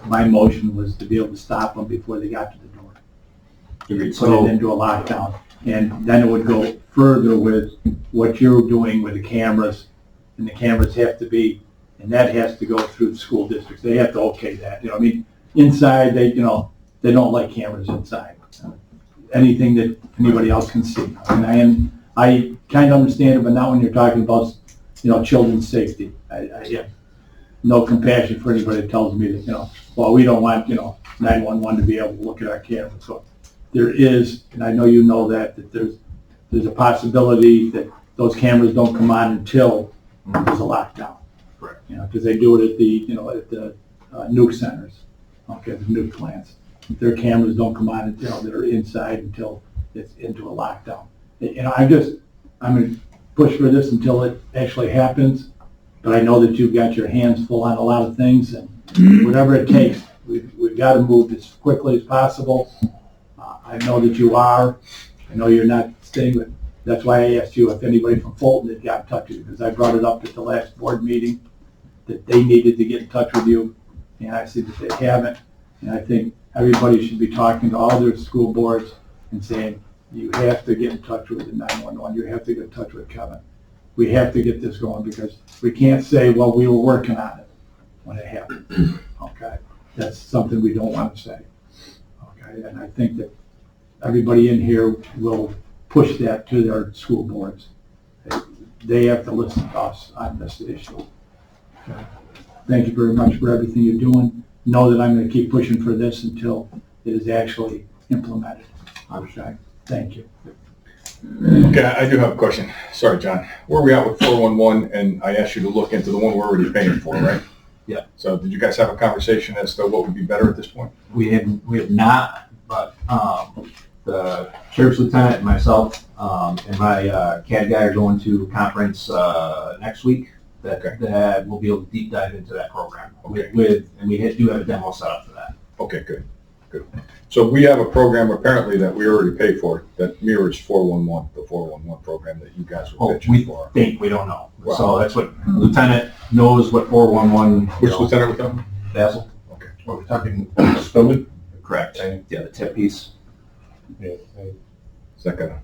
G: my motion was to be able to stop them before they got to the door. Put it into a lockdown. And then it would go further with what you're doing with the cameras. And the cameras have to be, and that has to go through the school districts. They have to okay that. Inside, they don't like cameras inside. Anything that anybody else can see. And I kind of understand it, but not when you're talking about, children's safety. I have no compassion for anybody that tells me that, well, we don't want, 911 to be able to look at our cameras. So there is, and I know you know that there's a possibility that those cameras don't come on until there's a lockdown.
I: Correct.
G: Because they do it at the nuke centers, okay, the nuke plants. Their cameras don't come on until they're inside, until it's into a lockdown. I'm going to push for this until it actually happens, but I know that you've got your hands full on a lot of things, and whatever it takes, we've got to move as quickly as possible. I know that you are. I know you're not staying with. That's why I asked you if anybody from Fulton had got in touch with you, because I brought it up at the last board meeting that they needed to get in touch with you, and I said that they haven't. And I think everybody should be talking to all their school boards and saying, you have to get in touch with the 911. You have to get in touch with Kevin. We have to get this going, because we can't say, well, we were working on it when it happened. Okay, that's something we don't want to say. Okay, and I think that everybody in here will push that to their school boards. They have to listen to us on this issue. Okay. Thank you very much for everything you're doing. Know that I'm going to keep pushing for this until it is actually implemented. Okay. Thank you.
B: Okay, I do have a question. Sorry, John. Where are we at with 411? And I asked you to look into the one we're already paying for, right?
I: Yeah.
B: So did you guys have a conversation as to what would be better at this point?
I: We have not, but the sheriff's lieutenant and myself and my CAD guy are going to a conference next week that we'll be able to deep dive into that program.
B: Okay.
I: And we do have a demo set up for that.
B: Okay, good. So we have a program apparently that we already pay for that mirrors 411, the 411 program that you guys were pitching for.
I: We don't know.
B: Wow.
I: So that's what Lieutenant knows what 411.
B: Which lieutenant was that?
I: Basil.
B: Okay.
L: What, we're talking Spillman?
I: Correct. Yeah, the tip piece.
L: Yeah.
B: Is that gonna?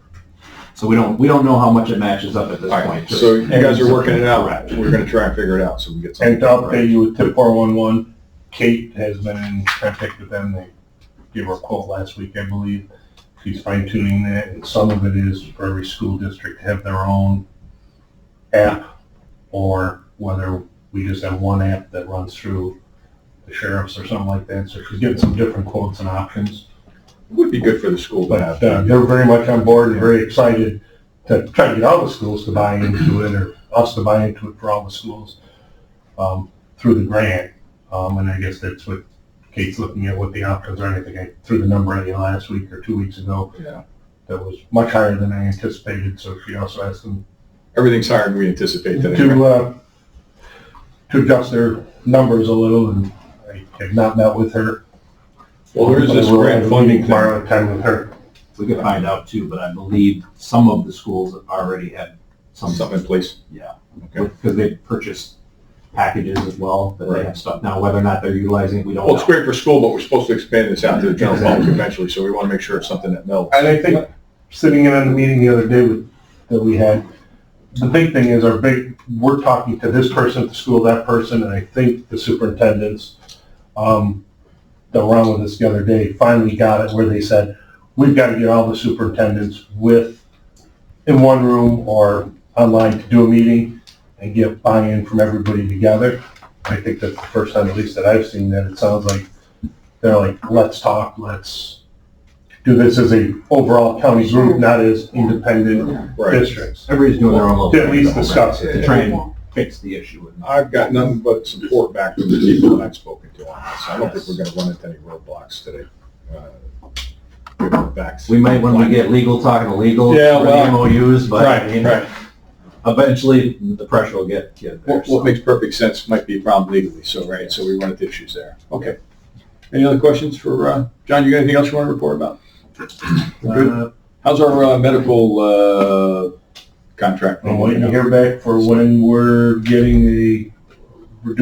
I: So we don't know how much it matches up at this
B: All right,
I: point.
B: so you guys are working it out.
I: Correct.
B: We're gonna try and figure it out so we get something.
L: And to update you with tip 411, Kate has been in contact with them. They gave her a quote last week, I believe. She's fine tuning that, and some of it is for every school district to have their own app, or whether we just have one app that runs through the sheriffs or something like that. So she's getting some different quotes and options.
B: It would be good for the school to
L: But
B: have.
L: they're very much on board and very excited to try to get all the schools to buy into it, or us to buy into it for all the schools through the grant. And I guess that's what Kate's looking at, what the options are. I think I threw the number at you last week or 2 weeks ago.
B: Yeah.
L: That was much higher than I anticipated. So she also asked them
B: Everything's higher than we anticipate that anyway.
L: to adjust their numbers a little, and I have not met with her.
B: Well, there is this
L: We'll
B: grant
L: have a
B: funding
L: meeting
B: thing.
L: tomorrow at 10 with her.
I: We could find out too, but I believe some of the schools already had
B: Something in place.
I: Yeah,
B: Okay.
I: because they purchased packages as well, that they have stuff. Now, whether or not they're utilizing it, we don't
B: Well, it's
I: know.
B: great for school, but we're supposed to expand this out to the general public eventually, so we want to make sure it's something that melds.
L: And I think, sitting in on the meeting the other day that we had, the big thing is we're talking to this person at the school, that person, and I think the superintendents, that were on with us the other day, finally got it where they said, we've got to get all the superintendents in one room or online to do a meeting and get buy-in from everybody together. I think that's the first time, at least that I've seen, that it sounds like they're like, let's talk, let's do this as a overall county group, not as independent districts.
I: Everybody's doing their own little
L: To
I: thing.
L: at least discuss it.
I: To try and fix the issue.
B: I've got nothing but support back from the people that I've spoken to on this. I don't think we're gonna run into any roadblocks today.
I: We might, when we get legal, talking to legal,
B: Yeah,
I: for
B: well,
I: the MOUs, but I mean,
B: right.
I: eventually the pressure will get there.
B: What makes perfect sense might be a problem legally, so we run into issues there. Okay. Any other questions for, John, you got anything else you want to report about? Good. How's our medical contract?
L: I'm waiting to hear back for when we're doing a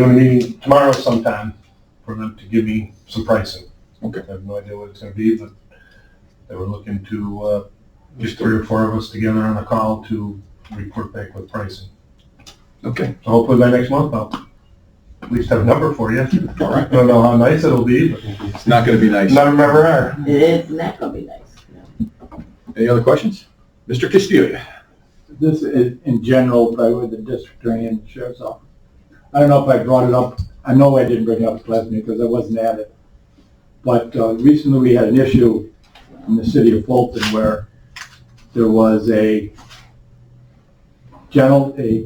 L: meeting tomorrow sometime for them to give me some pricing.
B: Okay.
L: I have no idea what it's gonna be, but they were looking to, just 3 or 4 of us together on a call to report back with pricing.
B: Okay.
L: So hopefully by next month, I'll at least have a number for you.
B: All right.
L: I don't know how nice it'll be, but
B: It's not gonna be nice.
L: none of them ever are.
A: It's not gonna be nice.
B: Any other questions? Mr. Castillo?
G: This is in general, probably with the district attorney and the sheriff's office. I don't know if I brought it up, I know I didn't bring it up at last meeting because I wasn't at it. But recently we had an issue in the city of Fulton where there was a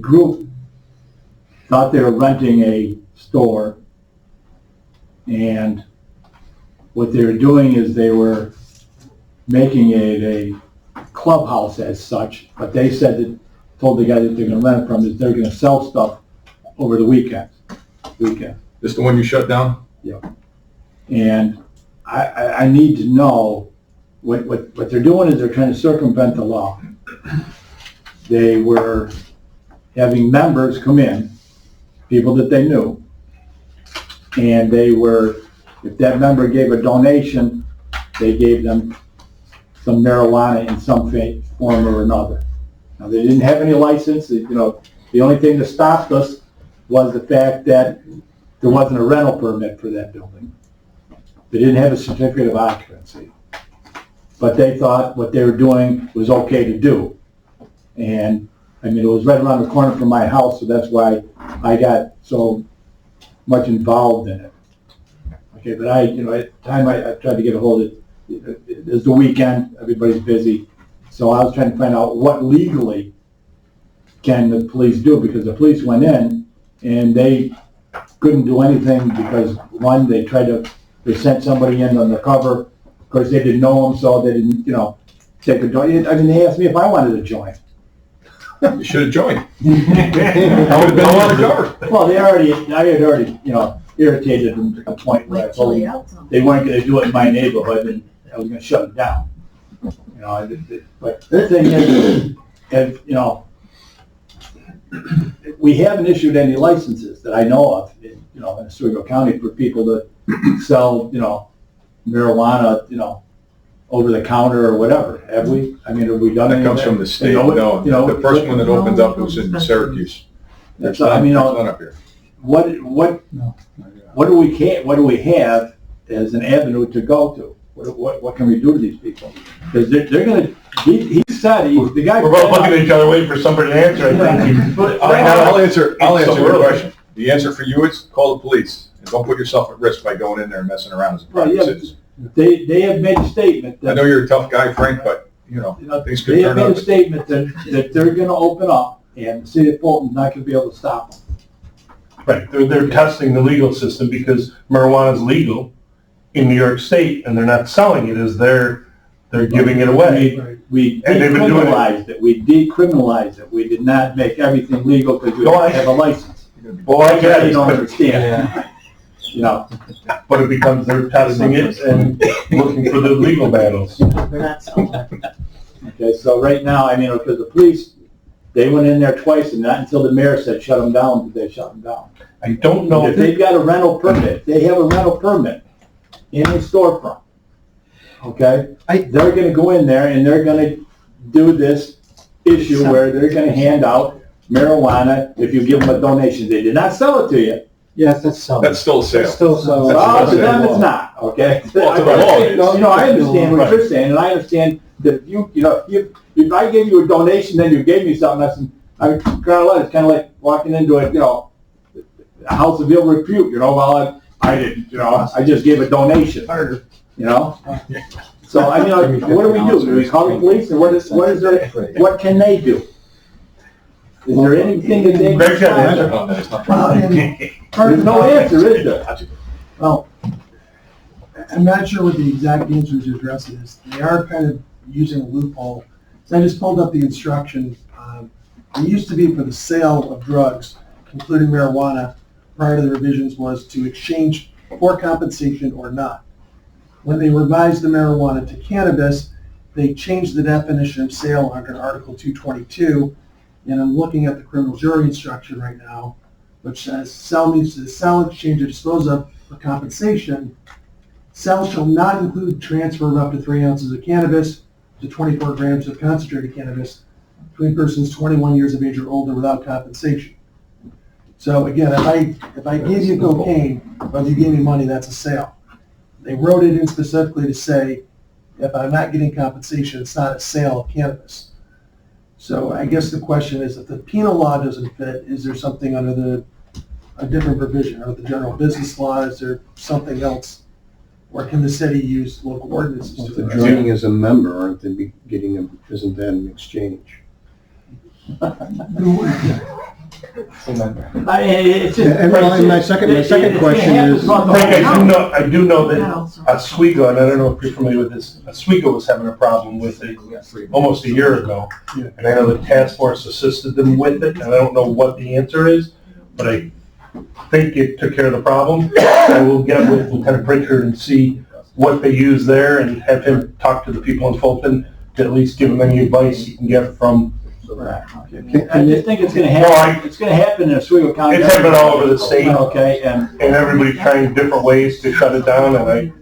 G: group thought they were renting a store, and what they were doing is they were making it a clubhouse as such, but they told the guy that they're gonna rent it from is they're gonna sell stuff over the weekend.
B: This the one you shut down?
G: And I need to know, what they're doing is they're trying to circumvent the law. They were having members come in, people that they knew, and if that member gave a donation, they gave them some marijuana in some form or another. Now, they didn't have any license, the only thing that stopped us was the fact that there wasn't a rental permit for that building. They didn't have a certificate of occupancy. But they thought what they were doing was okay to do. And, it was right around the corner from my house, so that's why I got so much involved in it. Okay, but at the time I tried to get a hold of it. It's the weekend, everybody's busy. So I was trying to find out what legally can the police do, because the police went in and they couldn't do anything because, one, they sent somebody in undercover. Of course, they didn't know them, so they didn't, take a join. They asked me if I wanted to join.
B: You should have joined. I would have been undercover.
G: Well, I had already, irritated them to the point where I told them they weren't gonna do it in my neighborhood and I was gonna shut it down. But the thing is, we haven't issued any licenses that I know of, in Oswego County for people to sell, marijuana, over the counter or whatever. Have we? Have we done
B: That
G: anything?
B: comes from the state, no. The first one that opened up was in Syracuse. There's none up here.
G: What do we have as an avenue to go to? What can we do to these people? Because they're gonna, he said, the guy.
L: We're both looking at each other waiting for somebody to answer, I think.
B: I'll answer your question. The answer for you is call the police. And don't put yourself at risk by going in there and messing around as a private citizen.
G: They have made a statement that.
B: I know you're a tough guy, Frank, but, things could
G: They have
B: turn
G: made
B: out.
G: a statement that they're gonna open up, and the city of Fulton's not gonna be able to stop them.
L: Right, they're testing the legal system because marijuana is legal in New York State and they're not selling it as they're giving it away.
G: We
L: And they've been doing it.
G: decriminalized it, we did not make everything legal because we
L: No,
G: don't have a license.
L: Well, I get
G: They
L: it,
G: don't
L: but,
G: understand,
L: but it becomes they're testing it and looking for the legal battles.
A: They're not selling it.
G: Okay, so right now, because the police, They went in there twice, and not until the mayor said shut them down, did they shut them down.
L: I don't know
G: If they've got a rental permit, they have a rental permit in a storefront, okay? They're gonna go in there and they're gonna do this issue where they're gonna hand out marijuana if you give them a donation. They did not sell it to you.
F: Yes, that's selling.
B: That's still a sale.
F: Still selling.
G: Well, to them it's not, okay?
B: Well, to the law it is.
G: You know, I understand what you're saying, and I understand that if I gave you a donation, then you gave me something, it's kind of like walking into a house of ill repute, well, I didn't, I just gave a donation, So, I mean, what do we do? Do we call the police, or what can they do? Is there anything that they
L: Greg's got an answer
G: can
L: on that.
G: There's no answer, is there?
E: Well, I'm not sure what the exact answer to address is. They are kind of using a loophole. So I just pulled up the instruction. It used to be for the sale of drugs, including marijuana, prior to the revisions was to exchange for compensation or not. When they revised the marijuana to cannabis, they changed the definition of sale under Article 222, and I'm looking at the criminal jury instruction right now, which says sell means to sell, exchange, or dispose of for compensation. Sell shall not include transfer of up to 3 ounces of cannabis to 24 grams of concentrated cannabis between persons 21 years of age or older without compensation. So again, if I gave you cocaine, whether you gave me money, that's a sale. They wrote it in specifically to say, if I'm not getting compensation, it's not a sale of cannabis. So I guess the question is, if the penal law doesn't fit, is there something under a different provision, or the general business law? Is there something else? Or can the city use local ordinances
F: Well, if
E: to
F: they're
E: address
F: joining as a member, aren't they getting isn't that an exchange?
G: It's just.
F: And my second question is,
L: I do know that Oswego, and I don't know if you're familiar with this, Oswego was having a problem with it almost a year ago. And I know the task force assisted them with it, and I don't know what the answer is, but I think it took care of the problem. I will get with Lieutenant Pritchard and see what they use there and have him talk to the people in Fulton to at least give them any advice you can get from.
G: I just think it's gonna happen, it's gonna happen in Oswego County.
L: It's happening all over the state.
G: Okay, and
L: Everybody's trying different ways to shut it down, and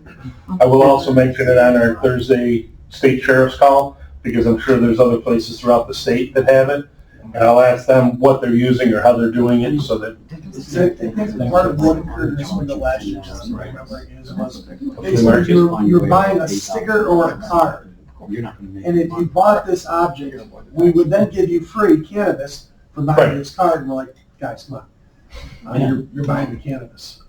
L: I will also mention it on our Thursday state sheriff's call, because I'm sure there's other places throughout the state that have it, and I'll ask them what they're using or how they're doing it, so that.
E: I think part of what occurred in Oswego last year, just to remember, was basically you're buying a sticker or a card. And if you bought this object, we would then give you free cannabis for buying this card. And we're like, guys, come on, you're buying the cannabis.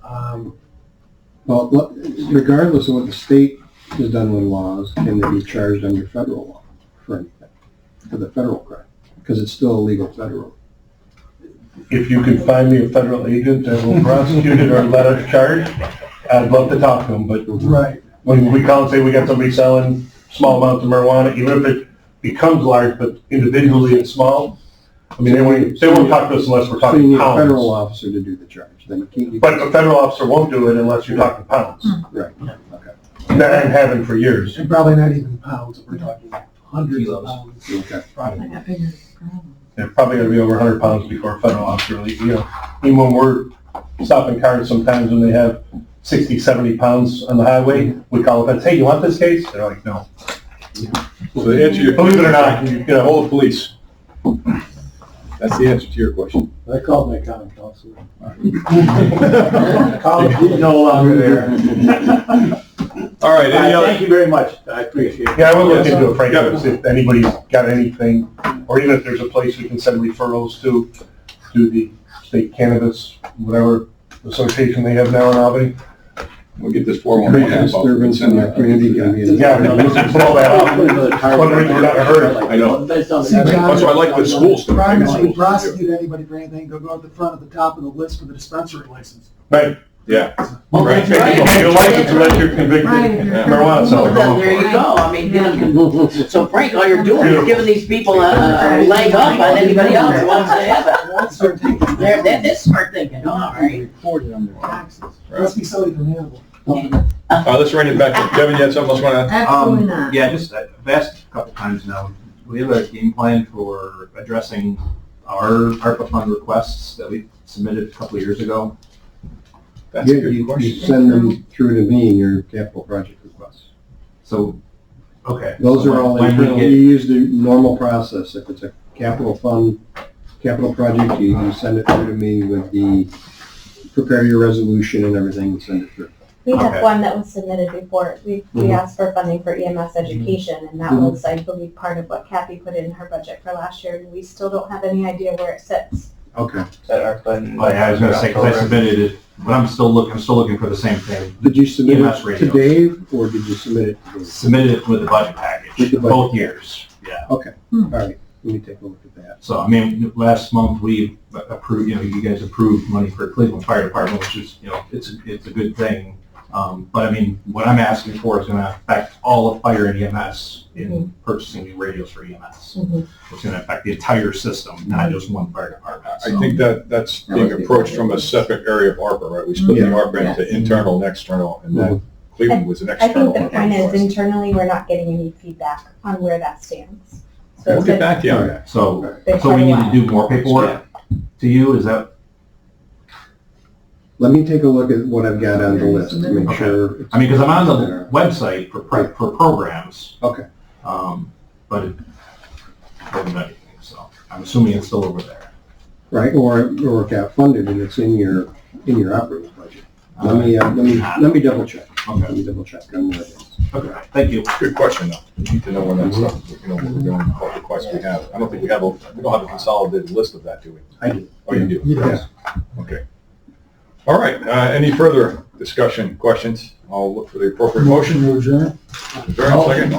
F: well, regardless of what the state has done with laws, can they be charged under federal law for anything, for the federal crime? Because it's still illegal federal.
L: If you can find me a federal agent that will prosecute it or let us charge, I'd love to talk to them, but when we call and say we got somebody selling small amounts of marijuana, even if it becomes large, but individually it's small, I mean, they won't talk to us unless we're
F: So you
L: talking
F: need a
L: pounds.
F: federal officer to do the charge. Then you can't.
L: But the federal officer won't do it unless you're talking pounds.
F: Right. Okay.
L: That I'm having for years.
E: And probably not even pounds, we're talking hundreds of pounds.
F: Okay.
L: They're probably gonna be over 100 pounds before a federal officer, even when we're stopping cars sometimes when they have 60, 70 pounds on the highway, we call them and say, hey, you want this case? They're like, no.
B: So to answer your,
L: Believe it or not,
B: hold the police. That's the answer to your question.
G: I called my county council. He's no longer there.
B: All right, any other?
G: Thank you very much, I appreciate it.
L: Yeah, I will look into it, Frank, if anybody's got anything, or even if there's a place we can send referrals to the state cannabis, whatever association they have now in Albany.
B: We'll get this 411
F: Disturbance in our community can be.
L: Yeah, we can blow that up. One reason we're not in a hurry.
B: I know.
E: See, John,
B: That's why I like the school stuff.
E: Promise you prosecute anybody for anything, go at the front, at the top of the list for the dispensary license.
L: Right.
B: Yeah.
A: Well, that's
L: Right.
A: right.
L: You get a license unless you're convicted marijuana seller.
A: Well, there you go, I mean, so Frank, all you're doing is giving these people a leg up on anybody else who wants to have it. That's smart thinking, all right.
F: Reported under taxes.
E: Must be somebody from Hannibal.
B: Let's run it back. Kevin, you had something else you want to add?
K: Absolutely not.
I: Yeah, just, I've asked a couple times now, we have a game plan for addressing our ARPA fund requests that we submitted a couple of years ago.
B: That's a
M: You
B: good
M: you
B: question.
M: send them through to me in your capital project requests.
I: So, okay.
M: Those
I: so
M: are all,
I: when we
M: you
I: get-
M: use the normal process. If it's a capital fund, capital project, you send it through to me with prepare your resolution and everything, and send it through.
C: We have
I: Okay.
C: one that was submitted before. We
M: Mhm.
C: asked for funding for EMS education, and that
M: Mhm.
C: was, I believe, part of what Kathy put in her budget for last year, and we still don't have any idea where it sits.
M: Okay.
H: Set our fund.
I: Oh, yeah, I was gonna say, because I submitted it, but I'm still looking for the same thing.
M: Did you submit
I: EMS
M: it to
I: radio.
M: Dave, or did you submit it to Dave?
I: Submitted it with the budget package,
M: With the budget.
I: both years, yeah.
M: Okay, all right, let me take a look at that.
I: So, I mean, last month we approved, you guys approved money for Cleveland Fire Department, which is, it's a good thing. But I mean, what I'm asking for is gonna affect all of fire and EMS in purchasing new radios for EMS.
C: Mhm.
I: It's gonna affect the entire system, not just one fire department.
B: I
I: So-
B: think that's being approached from a separate area of ARPA, right? We split the ARPA into internal and external, and then Cleveland was an
C: I
B: external.
C: think the point is
B: request.
C: internally, we're not getting any feedback on where that stands. So
B: We'll
C: it's
B: get
C: been-
B: back to you on that.
I: So,
C: been
I: so
C: quite
I: we
C: a
I: need
C: while.
I: to do more paperwork to you, is that,
M: Let me take a look at what I've got on the list to make
I: Okay.
M: sure. it's
I: I mean, because I'm on the
M: there.
I: website for programs,
M: Okay,
I: but it doesn't anything, so I'm assuming it's still over there.
M: right, or it got funded and it's in your operating budget. Let me double check.
I: Okay,
M: Let me double check on where it is.
I: okay, thank you.
B: Good question, though. We need to know when that stuff, what we're doing, what requests we have. I don't think we don't have a consolidated list of that, do we?
M: I do.
B: Oh, you do?
M: Yes.
B: Okay. All right, any further discussion, questions? I'll look for the appropriate motion.
F: To adjourn?
B: Very second.